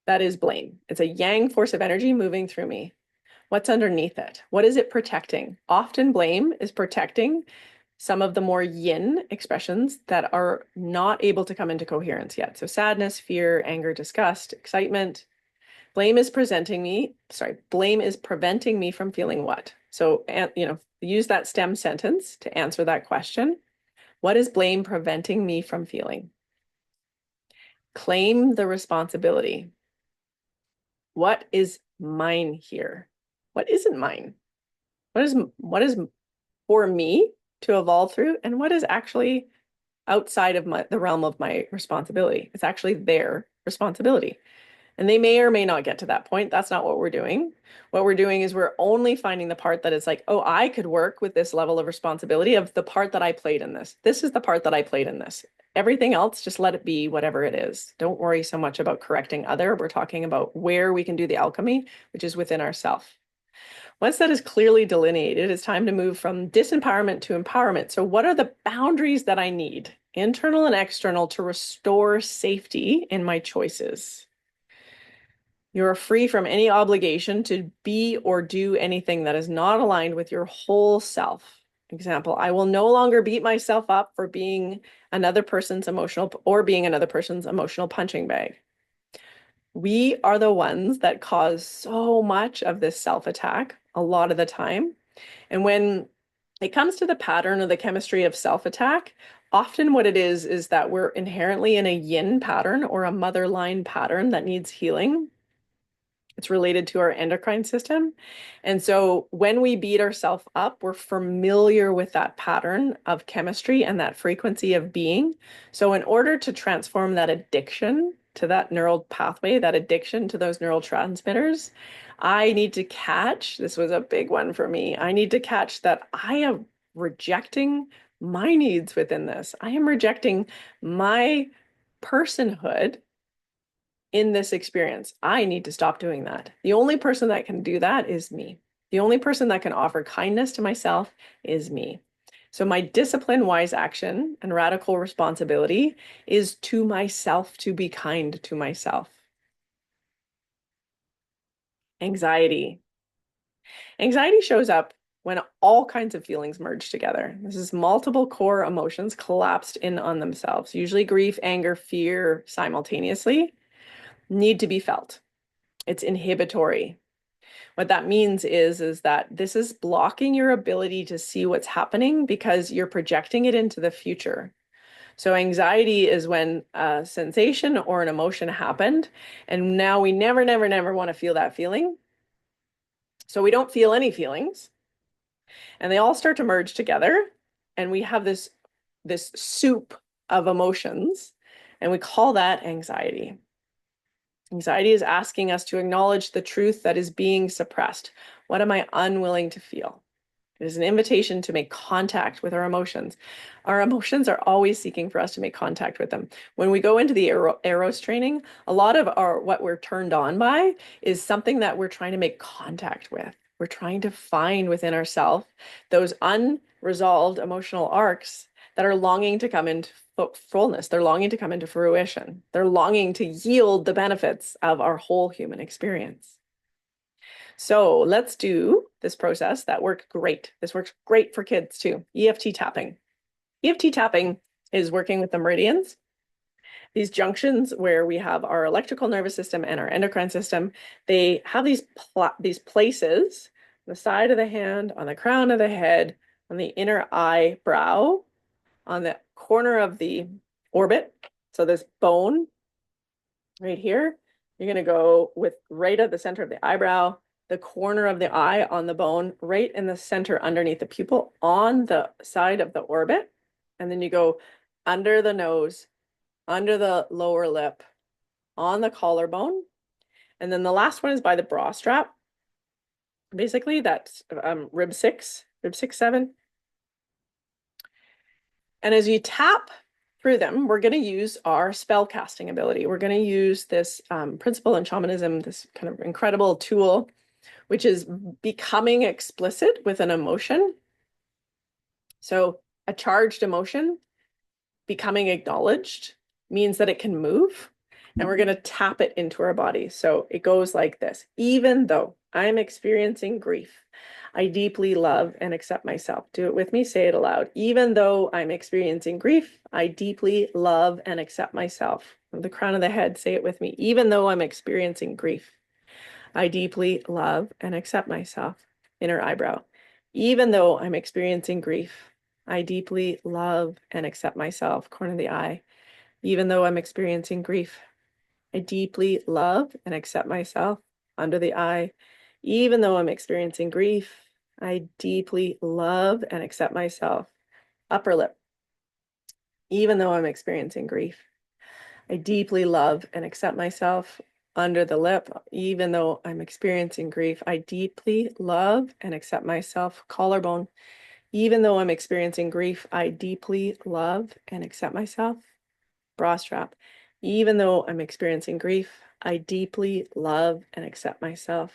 That is blame. It's a yang force of energy moving through me. What's underneath it? What is it protecting? Often blame is protecting some of the more yin expressions that are not able to come into coherence yet. So sadness, fear, anger, disgust, excitement. Blame is preventing me from feeling what? So, use that stem sentence to answer that question. What is blame preventing me from feeling? Claim the responsibility. What is mine here? What isn't mine? What is for me to evolve through, and what is actually outside of the realm of my responsibility? It's actually their responsibility. And they may or may not get to that point. That's not what we're doing. What we're doing is we're only finding the part that is like, oh, I could work with this level of responsibility of the part that I played in this. This is the part that I played in this. Everything else, just let it be whatever it is. Don't worry so much about correcting other. We're talking about where we can do the alchemy, which is within ourselves. Once that is clearly delineated, it's time to move from disempowerment to empowerment. So what are the boundaries that I need, internal and external, to restore safety in my choices? You are free from any obligation to be or do anything that is not aligned with your whole self. Example, I will no longer beat myself up for being another person's emotional punching bag. We are the ones that cause so much of this self-attack a lot of the time. And when it comes to the pattern or the chemistry of self-attack, often what it is that we're inherently in a yin pattern or a mother line pattern that needs healing. It's related to our endocrine system. And so when we beat ourselves up, we're familiar with that pattern of chemistry and that frequency of being. So in order to transform that addiction to that neural pathway, that addiction to those neurotransmitters, I need to catch, this was a big one for me, I need to catch that I am rejecting my needs within this. I am rejecting my personhood in this experience. I need to stop doing that. The only person that can do that is me. The only person that can offer kindness to myself is me. So my discipline-wise action and radical responsibility is to myself, to be kind to myself. Anxiety. Anxiety shows up when all kinds of feelings merge together. This is multiple core emotions collapsed in on themselves, usually grief, anger, fear simultaneously, need to be felt. It's inhibitory. What that means is that this is blocking your ability to see what's happening because you're projecting it into the future. So anxiety is when a sensation or an emotion happened, and now we never, never, never want to feel that feeling. So we don't feel any feelings, and they all start to merge together, and we have this soup of emotions, and we call that anxiety. Anxiety is asking us to acknowledge the truth that is being suppressed. What am I unwilling to feel? It is an invitation to make contact with our emotions. Our emotions are always seeking for us to make contact with them. When we go into the Eros training, a lot of what we're turned on by is something that we're trying to make contact with. We're trying to find within ourselves those unresolved emotional arcs that are longing to come into fullness. They're longing to come into fruition. They're longing to yield the benefits of our whole human experience. So let's do this process that worked great. This works great for kids too. EFT tapping. EFT tapping is working with the meridians. These junctions where we have our electrical nervous system and our endocrine system, they have these places on the side of the hand, on the crown of the head, on the inner eyebrow, on the corner of the orbit. So this bone right here, you're going to go with right at the center of the eyebrow, the corner of the eye on the bone, right in the center underneath the pupil on the side of the orbit. And then you go under the nose, under the lower lip, on the collarbone. And then the last one is by the bra strap. Basically, that's rib 6, 7. And as you tap through them, we're going to use our spell casting ability. We're going to use this principle in shamanism, this kind of incredible tool, which is becoming explicit with an emotion. So a charged emotion becoming acknowledged means that it can move, and we're going to tap it into our body. So it goes like this. Even though I'm experiencing grief, I deeply love and accept myself. Do it with me. Say it aloud. Even though I'm experiencing grief, I deeply love and accept myself. From the crown of the head, say it with me. Even though I'm experiencing grief, I deeply love and accept myself. Inner eyebrow. Even though I'm experiencing grief, I deeply love and accept myself. Corner of the eye. Even though I'm experiencing grief, I deeply love and accept myself. Under the eye. Even though I'm experiencing grief, I deeply love and accept myself. Upper lip. Even though I'm experiencing grief, I deeply love and accept myself. Under the lip. Even though I'm experiencing grief, I deeply love and accept myself. Collarbone. Even though I'm experiencing grief, I deeply love and accept myself. Bra strap. Even though I'm experiencing grief, I deeply love and accept myself.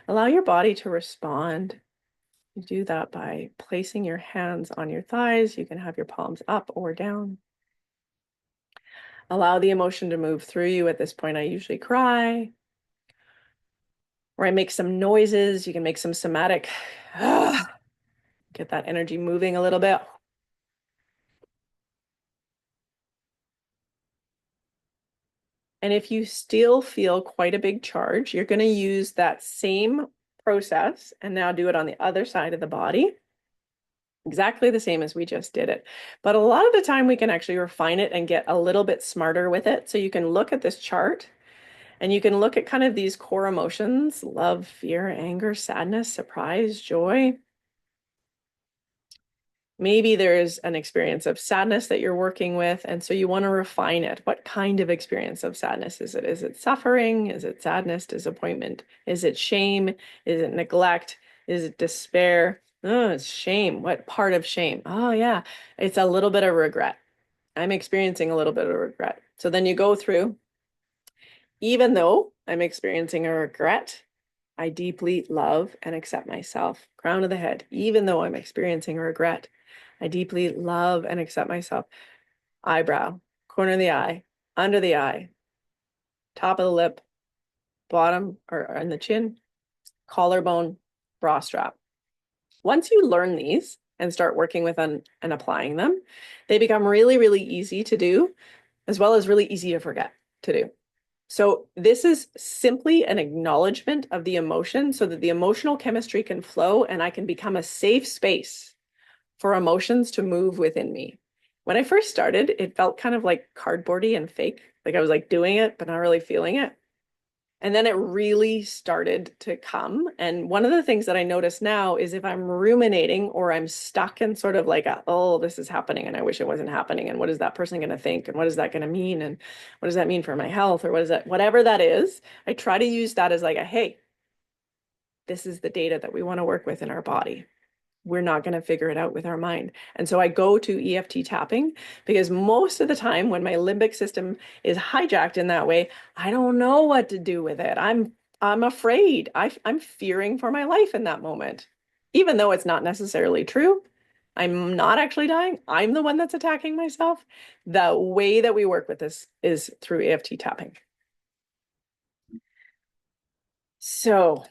Allow your body to respond. You do that by placing your hands on your thighs. You can have your palms up or down. Allow the emotion to move through you. At this point, I usually cry, or I make some noises. You can make some somatic, get that energy moving a little bit. And if you still feel quite a big charge, you're going to use that same process and now do it on the other side of the body. Exactly the same as we just did it. But a lot of the time we can actually refine it and get a little bit smarter with it. So you can look at this chart and you can look at kind of these core emotions: love, fear, anger, sadness, surprise, joy. Maybe there's an experience of sadness that you're working with, and so you want to refine it. What kind of experience of sadness is it? Is it suffering? Is it sadness, disappointment? Is it shame? Is it neglect? Is it despair? Oh, it's shame. What part of shame? Oh, yeah, it's a little bit of regret. I'm experiencing a little bit of regret. So then you go through, even though I'm experiencing a regret, I deeply love and accept myself. Crown of the head, even though I'm experiencing a regret, I deeply love and accept myself. Eyebrow, corner of the eye, under the eye, top of the lip, bottom or in the chin, collarbone, bra strap. Once you learn these and start working with them and applying them, they become really, really easy to do, as well as really easy to forget to do. So this is simply an acknowledgement of the emotion so that the emotional chemistry can flow and I can become a safe space for emotions to move within me. When I first started, it felt kind of like cardboardy and fake. Like I was like doing it, but not really feeling it. And then it really started to come. And one of the things that I notice now is if I'm ruminating or I'm stuck in sort of like, oh, this is happening and I wish it wasn't happening. And what is that person going to think? And what is that going to mean? And what does that mean for my health? Or what is that? Whatever that is, I try to use that as like a, hey, this is the data that we want to work with in our body. We're not going to figure it out with our mind. And so I go to EFT tapping because most of the time when my limbic system is hijacked in that way, I don't know what to do with it. I'm afraid. I'm fearing for my life in that moment. Even though it's not necessarily true. I'm not actually dying. I'm the one that's attacking myself. The way that we work with this is through EFT tapping. So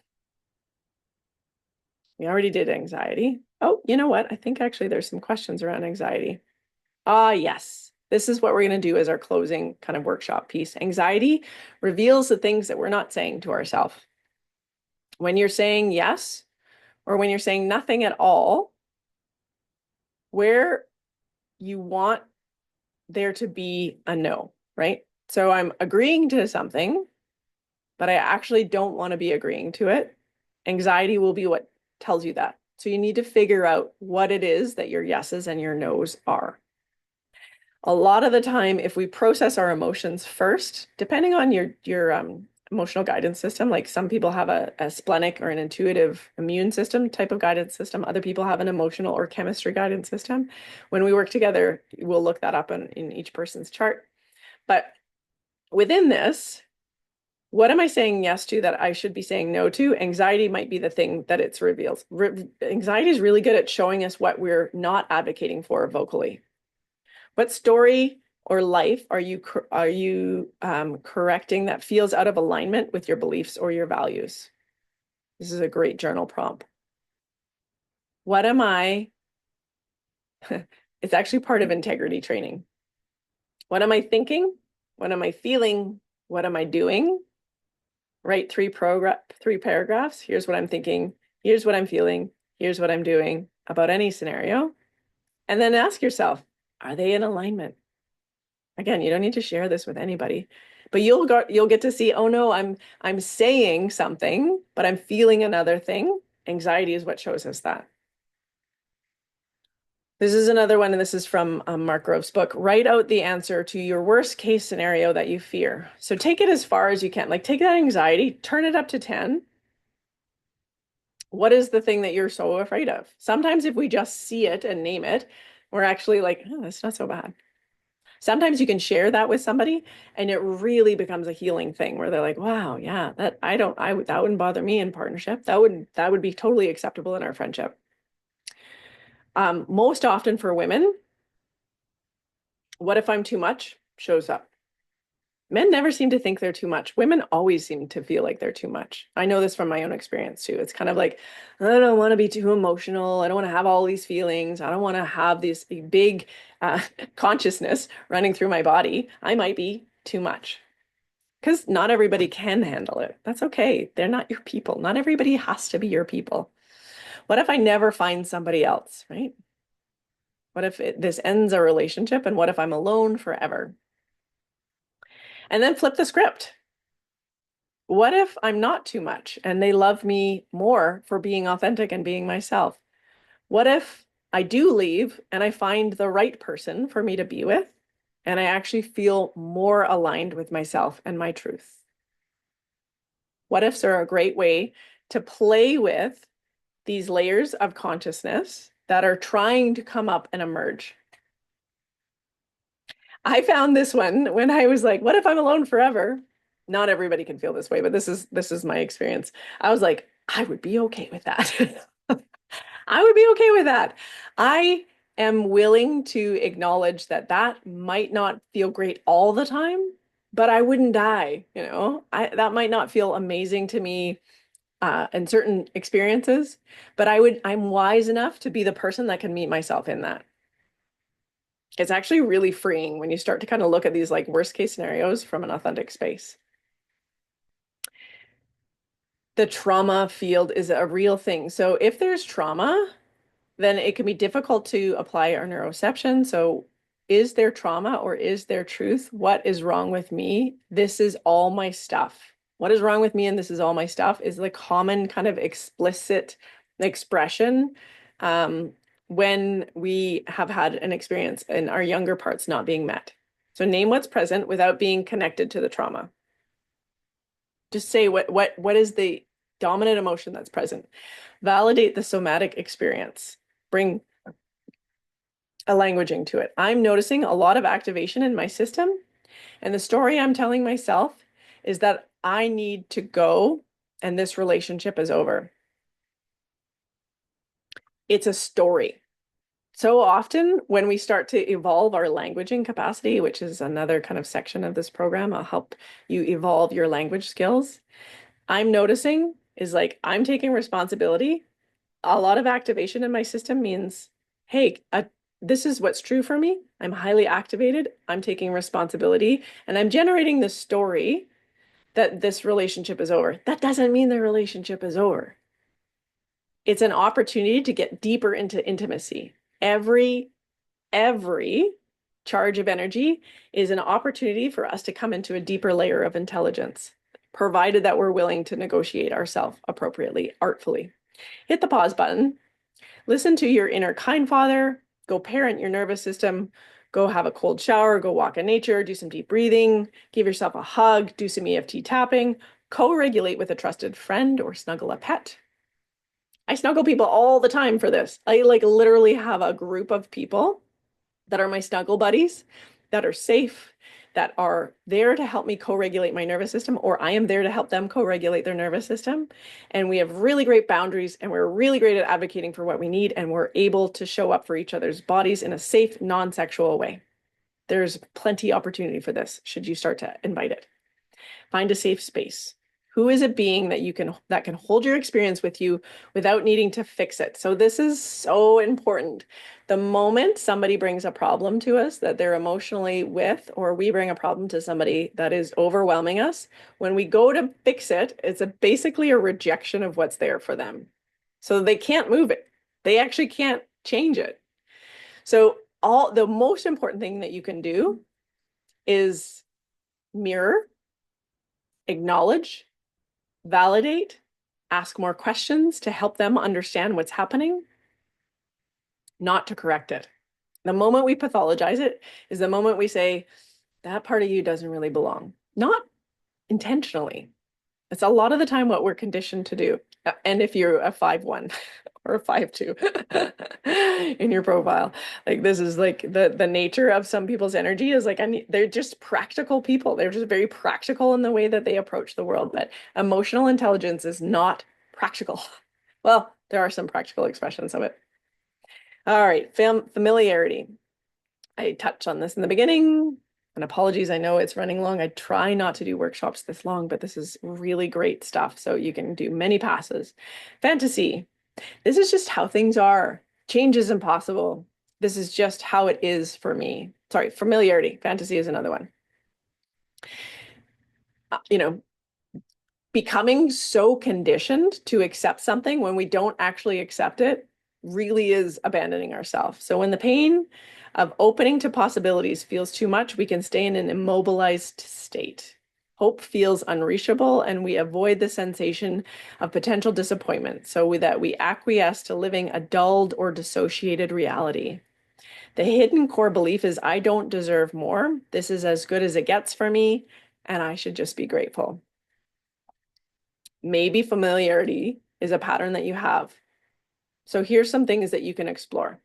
we already did anxiety. Oh, you know what? I think actually there's some questions around anxiety. Yes. This is what we're going to do as our closing kind of workshop piece. Anxiety reveals the things that we're not saying to ourselves. When you're saying yes, or when you're saying nothing at all, where you want there to be a no, right? So I'm agreeing to something, but I actually don't want to be agreeing to it. Anxiety will be what tells you that. So you need to figure out what it is that your yeses and your nos are. A lot of the time, if we process our emotions first, depending on your emotional guidance system, like some people have a splenic or an intuitive immune system type of guidance system, other people have an emotional or chemistry guidance system. When we work together, we'll look that up in each person's chart. But within this, what am I saying yes to that I should be saying no to? Anxiety might be the thing that it reveals. Anxiety is really good at showing us what we're not advocating for vocally. What story or life are you correcting that feels out of alignment with your beliefs or your values? This is a great journal prompt. What am I? It's actually part of integrity training. What am I thinking? What am I feeling? What am I doing? Write three paragraphs. Here's what I'm thinking. Here's what I'm feeling. Here's what I'm doing about any scenario. And then ask yourself, are they in alignment? Again, you don't need to share this with anybody, but you'll get to see, oh no, I'm saying something, but I'm feeling another thing. Anxiety is what shows us that. This is another one, and this is from Mark Grove's book. Write out the answer to your worst case scenario that you fear. So take it as far as you can. Like take that anxiety, turn it up to 10. What is the thing that you're so afraid of? Sometimes if we just see it and name it, we're actually like, oh, that's not so bad. Sometimes you can share that with somebody and it really becomes a healing thing where they're like, wow, yeah, that wouldn't bother me in partnership. That would be totally acceptable in our friendship. Most often for women, what if I'm too much shows up. Men never seem to think they're too much. Women always seem to feel like they're too much. I know this from my own experience too. It's kind of like, I don't want to be too emotional. I don't want to have all these feelings. I don't want to have this big consciousness running through my body. I might be too much because not everybody can handle it. That's okay. They're not your people. Not everybody has to be your people. What if I never find somebody else, right? What if this ends a relationship and what if I'm alone forever? And then flip the script. What if I'm not too much and they love me more for being authentic and being myself? What if I do leave and I find the right person for me to be with, and I actually feel more aligned with myself and my truth. What ifs are a great way to play with these layers of consciousness that are trying to come up and emerge. I found this one when I was like, what if I'm alone forever? Not everybody can feel this way, but this is my experience. I was like, I would be okay with that. I would be okay with that. I am willing to acknowledge that that might not feel great all the time, but I wouldn't die, you know? That might not feel amazing to me in certain experiences, but I'm wise enough to be the person that can meet myself in that. It's actually really freeing when you start to kind of look at these like worst case scenarios from an authentic space. The trauma field is a real thing. So if there's trauma, then it can be difficult to apply our neuroception. So is there trauma or is there truth? What is wrong with me? This is all my stuff. What is wrong with me and this is all my stuff is the common kind of explicit expression when we have had an experience in our younger parts not being met. So name what's present without being connected to the trauma. Just say what is the dominant emotion that's present. Validate the somatic experience. Bring a languaging to it. I'm noticing a lot of activation in my system, and the story I'm telling myself is that I need to go and this relationship is over. It's a story. So often when we start to evolve our languaging capacity, which is another kind of section of this program, I'll help you evolve your language skills. I'm noticing is like I'm taking responsibility. A lot of activation in my system means, hey, this is what's true for me. I'm highly activated. I'm taking responsibility and I'm generating the story that this relationship is over. That doesn't mean the relationship is over. It's an opportunity to get deeper into intimacy. Every charge of energy is an opportunity for us to come into a deeper layer of intelligence, provided that we're willing to negotiate ourselves appropriately, artfully. Hit the pause button. Listen to your inner kind father. Go parent your nervous system. Go have a cold shower. Go walk in nature. Do some deep breathing. Give yourself a hug. Do some EFT tapping. Co-regulate with a trusted friend or snuggle a pet. I snuggle people all the time for this. I like literally have a group of people that are my snuggle buddies, that are safe, that are there to help me co-regulate my nervous system, or I am there to help them co-regulate their nervous system. And we have really great boundaries and we're really great at advocating for what we need. And we're able to show up for each other's bodies in a safe, non-sexual way. There's plenty opportunity for this should you start to invite it. Find a safe space. Who is a being that can hold your experience with you without needing to fix it? So this is so important. The moment somebody brings a problem to us that they're emotionally with, or we bring a problem to somebody that is overwhelming us, when we go to fix it, it's basically a rejection of what's there for them. So they can't move it. They actually can't change it. So the most important thing that you can do is mirror, acknowledge, validate, ask more questions to help them understand what's happening, not to correct it. The moment we pathologize it is the moment we say, that part of you doesn't really belong. Not intentionally. It's a lot of the time what we're conditioned to do. And if you're a 5'1" or a 5'2" in your profile, like this is like the nature of some people's energy is like they're just practical people. They're just very practical in the way that they approach the world. But emotional intelligence is not practical. Well, there are some practical expressions of it. All right, familiarity. I touched on this in the beginning. And apologies, I know it's running long. I try not to do workshops this long, but this is really great stuff. So you can do many passes. Fantasy. This is just how things are. Change is impossible. This is just how it is for me. Sorry, familiarity. Fantasy is another one. Becoming so conditioned to accept something when we don't actually accept it really is abandoning ourselves. So when the pain of opening to possibilities feels too much, we can stay in an immobilized state. Hope feels unreachable, and we avoid the sensation of potential disappointment so that we acquiesce to living a dulled or dissociated reality. The hidden core belief is I don't deserve more. This is as good as it gets for me, and I should just be grateful. Maybe familiarity is a pattern that you have. So here's some things that you can explore.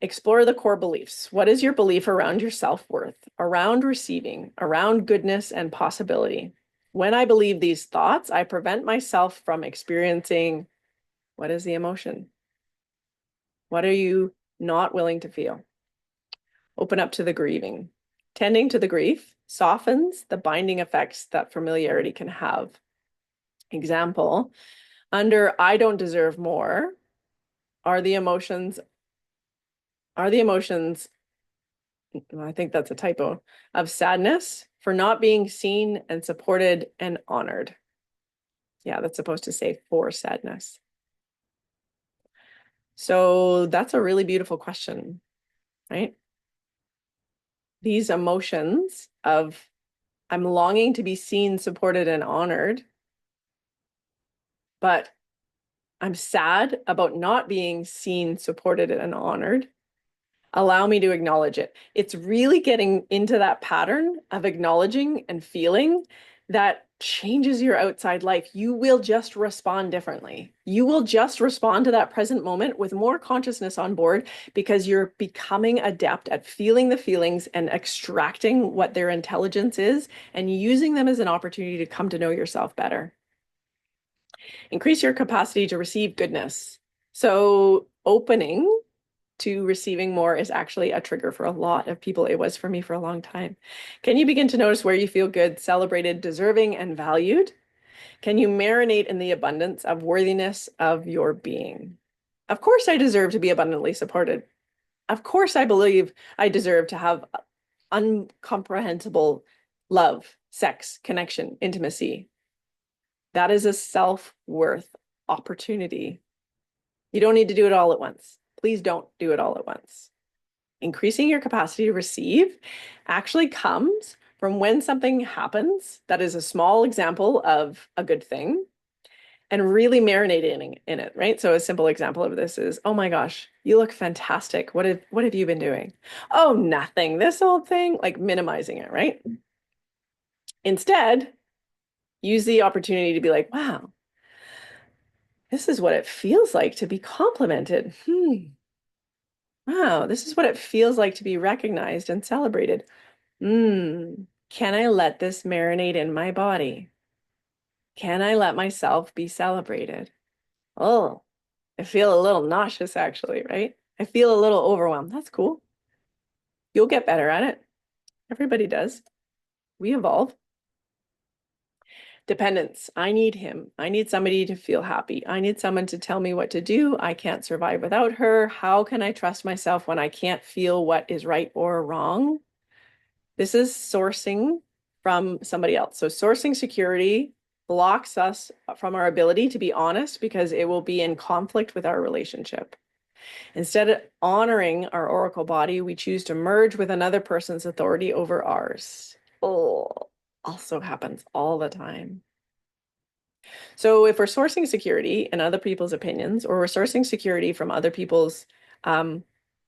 Explore the core beliefs. What is your belief around your self-worth, around receiving, around goodness and possibility? When I believe these thoughts, I prevent myself from experiencing what is the emotion? What are you not willing to feel? Open up to the grieving. Tending to the grief softens the binding effects that familiarity can have. Example, under I don't deserve more are the emotions, I think that's a typo, of sadness for not being seen and supported and honored. Yeah, that's supposed to say for sadness. So that's a really beautiful question, right? These emotions of I'm longing to be seen, supported, and honored, but I'm sad about not being seen, supported, and honored. Allow me to acknowledge it. It's really getting into that pattern of acknowledging and feeling that changes your outside life. You will just respond differently. You will just respond to that present moment with more consciousness on board because you're becoming adept at feeling the feelings and extracting what their intelligence is and using them as an opportunity to come to know yourself better. Increase your capacity to receive goodness. So opening to receiving more is actually a trigger for a lot of people. It was for me for a long time. Can you begin to notice where you feel good, celebrated, deserving, and valued? Can you marinate in the abundance of worthiness of your being? Of course, I deserve to be abundantly supported. Of course, I believe I deserve to have uncomprehensible love, sex, connection, intimacy. That is a self-worth opportunity. You don't need to do it all at once. Please don't do it all at once. Increasing your capacity to receive actually comes from when something happens that is a small example of a good thing and really marinating in it, right? So a simple example of this is, oh my gosh, you look fantastic. What have you been doing? Oh, nothing. This old thing, like minimizing it, right? Instead, use the opportunity to be like, wow, this is what it feels like to be complimented. Wow, this is what it feels like to be recognized and celebrated. Can I let this marinate in my body? Can I let myself be celebrated? Oh, I feel a little nauseous actually, right? I feel a little overwhelmed. That's cool. You'll get better at it. Everybody does. We evolve. Dependence. I need him. I need somebody to feel happy. I need someone to tell me what to do. I can't survive without her. How can I trust myself when I can't feel what is right or wrong? This is sourcing from somebody else. So sourcing security blocks us from our ability to be honest because it will be in conflict with our relationship. Instead of honoring our oracle body, we choose to merge with another person's authority over ours. Oh, also happens all the time. So if we're sourcing security in other people's opinions, or we're sourcing security from other people's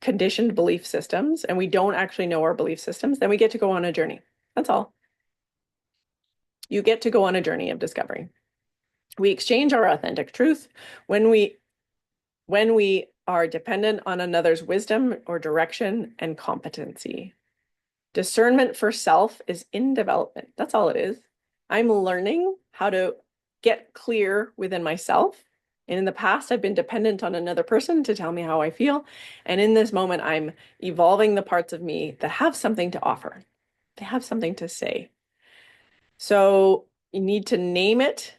conditioned belief systems, and we don't actually know our belief systems, then we get to go on a journey. That's all. You get to go on a journey of discovery. We exchange our authentic truth when we are dependent on another's wisdom or direction and competency. Discernment for self is in development. That's all it is. I'm learning how to get clear within myself. And in the past, I've been dependent on another person to tell me how I feel. And in this moment, I'm evolving the parts of me that have something to offer. They have something to say. So you need to name it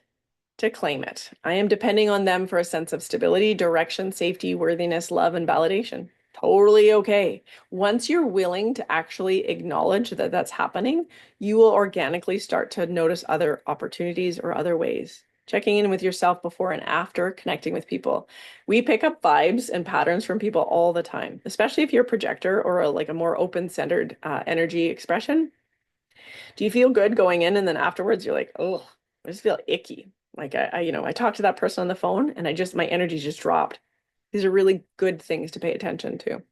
to claim it. I am depending on them for a sense of stability, direction, safety, worthiness, love, and validation. Totally okay. Once you're willing to actually acknowledge that that's happening, you will organically start to notice other opportunities or other ways. Checking in with yourself before and after connecting with people. We pick up vibes and patterns from people all the time, especially if you're a projector or like a more open-centered energy expression. Do you feel good going in and then afterwards you're like, oh, I just feel icky. Like I talked to that person on the phone and my energy just dropped. These are really good things to pay attention to.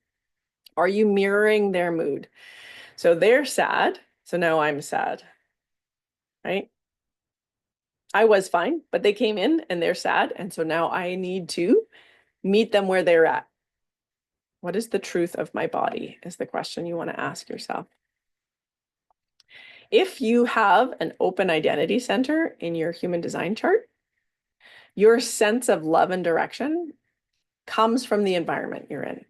Are you mirroring their mood? So they're sad, so now I'm sad, right? I was fine, but they came in and they're sad, and so now I need to meet them where they're at. What is the truth of my body is the question you want to ask yourself. If you have an open identity center in your human design chart, your sense of love and direction comes from the environment you're in.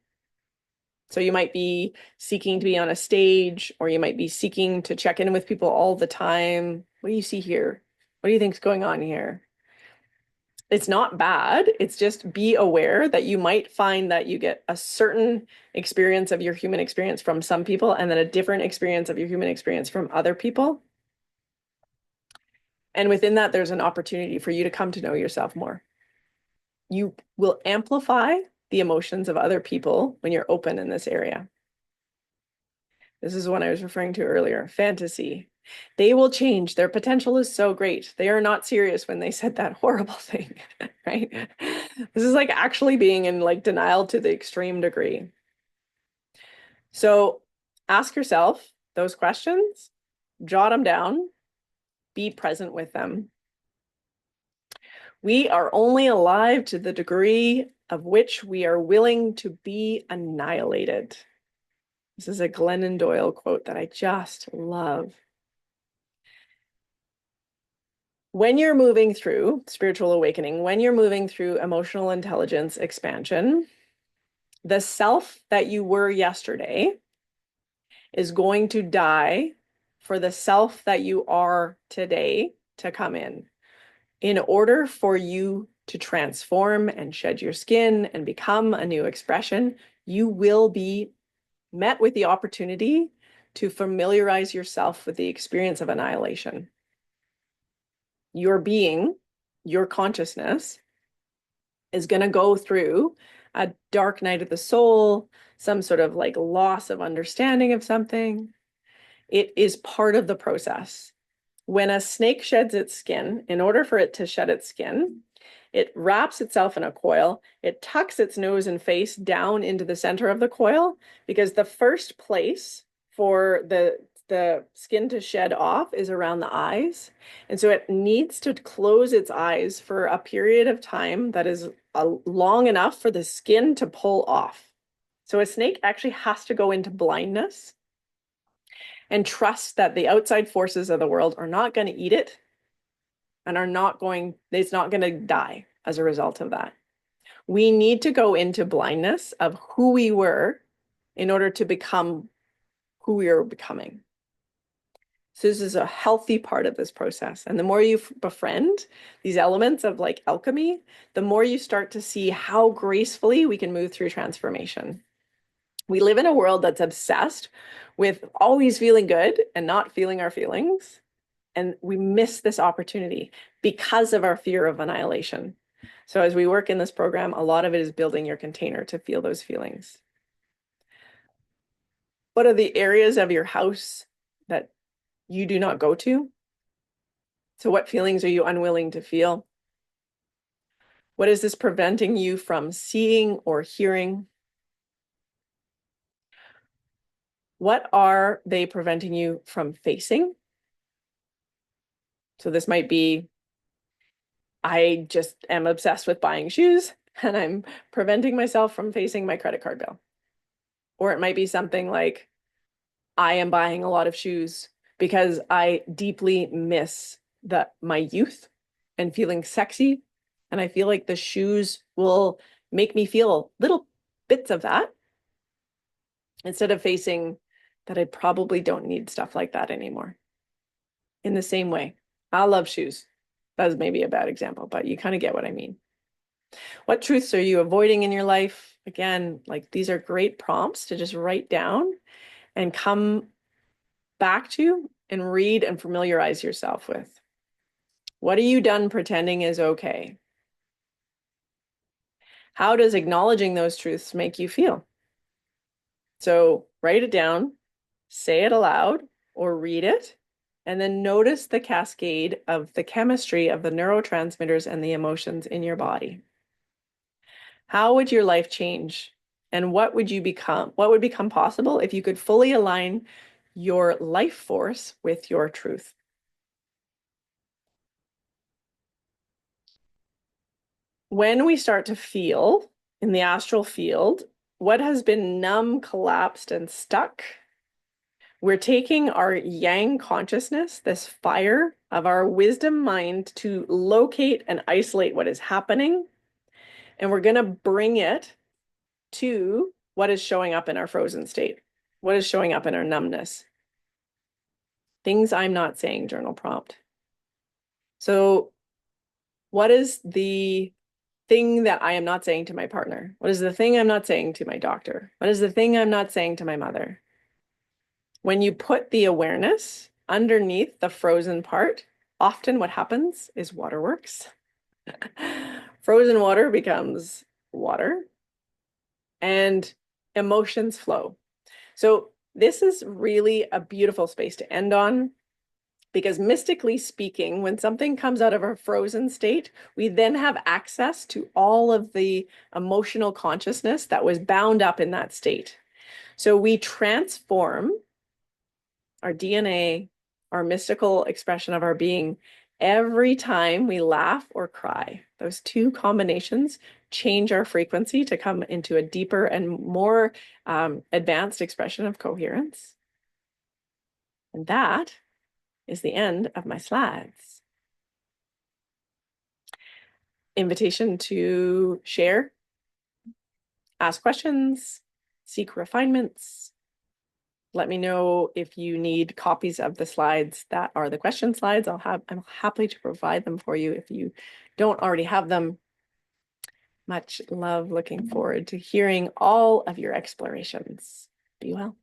So you might be seeking to be on a stage, or you might be seeking to check in with people all the time. What do you see here? What do you think's going on here? It's not bad. It's just be aware that you might find that you get a certain experience of your human experience from some people and then a different experience of your human experience from other people. And within that, there's an opportunity for you to come to know yourself more. You will amplify the emotions of other people when you're open in this area. This is one I was referring to earlier, fantasy. They will change. Their potential is so great. They are not serious when they said that horrible thing, right? This is like actually being in like denial to the extreme degree. So ask yourself those questions, jot them down, be present with them. We are only alive to the degree of which we are willing to be annihilated. This is a Glennon Doyle quote that I just love. When you're moving through spiritual awakening, when you're moving through emotional intelligence expansion, the self that you were yesterday is going to die for the self that you are today to come in. In order for you to transform and shed your skin and become a new expression, you will be met with the opportunity to familiarize yourself with the experience of annihilation. Your being, your consciousness, is going to go through a dark night of the soul, some sort of like loss of understanding of something. It is part of the process. When a snake sheds its skin, in order for it to shed its skin, it wraps itself in a coil. It tucks its nose and face down into the center of the coil because the first place for the skin to shed off is around the eyes. And so it needs to close its eyes for a period of time that is long enough for the skin to pull off. So a snake actually has to go into blindness and trust that the outside forces of the world are not going to eat it and it's not going to die as a result of that. We need to go into blindness of who we were in order to become who we are becoming. So this is a healthy part of this process. And the more you befriend these elements of like alchemy, the more you start to see how gracefully we can move through transformation. We live in a world that's obsessed with always feeling good and not feeling our feelings. And we miss this opportunity because of our fear of annihilation. So as we work in this program, a lot of it is building your container to feel those feelings. What are the areas of your house that you do not go to? So what feelings are you unwilling to feel? What is this preventing you from seeing or hearing? What are they preventing you from facing? So this might be, I just am obsessed with buying shoes and I'm preventing myself from facing my credit card bill. Or it might be something like, I am buying a lot of shoes because I deeply miss my youth and feeling sexy. And I feel like the shoes will make me feel little bits of that instead of facing that I probably don't need stuff like that anymore. In the same way, I love shoes. That's maybe a bad example, but you kind of get what I mean. What truths are you avoiding in your life? Again, like these are great prompts to just write down and come back to and read and familiarize yourself with. What are you done pretending is okay? How does acknowledging those truths make you feel? So write it down, say it aloud, or read it, And then notice the cascade of the chemistry of the neurotransmitters and the emotions in your body. How would your life change? And what would you become? What would become possible if you could fully align your life force with your truth? When we start to feel in the astral field what has been numb, collapsed, and stuck, we're taking our yang consciousness, this fire of our wisdom mind, to locate and isolate what is happening. And we're going to bring it to what is showing up in our frozen state, what is showing up in our numbness. Things I'm not saying, journal prompt. So, what is the thing that I am not saying to my partner? What is the thing I'm not saying to my doctor? What is the thing I'm not saying to my mother? When you put the awareness underneath the frozen part, often what happens is water works. Frozen water becomes water and emotions flow. So this is really a beautiful space to end on, because mystically speaking, when something comes out of a frozen state, we then have access to all of the emotional consciousness that was bound up in that state. So we transform our DNA, our mystical expression of our being, every time we laugh or cry. Those two combinations change our frequency to come into a deeper and more advanced expression of coherence. And that is the end of my slides. Invitation to share, ask questions, seek refinements. Let me know if you need copies of the slides that are the question slides. I'm happy to provide them for you if you don't already have them. Much love. Looking forward to hearing all of your explorations. Be well.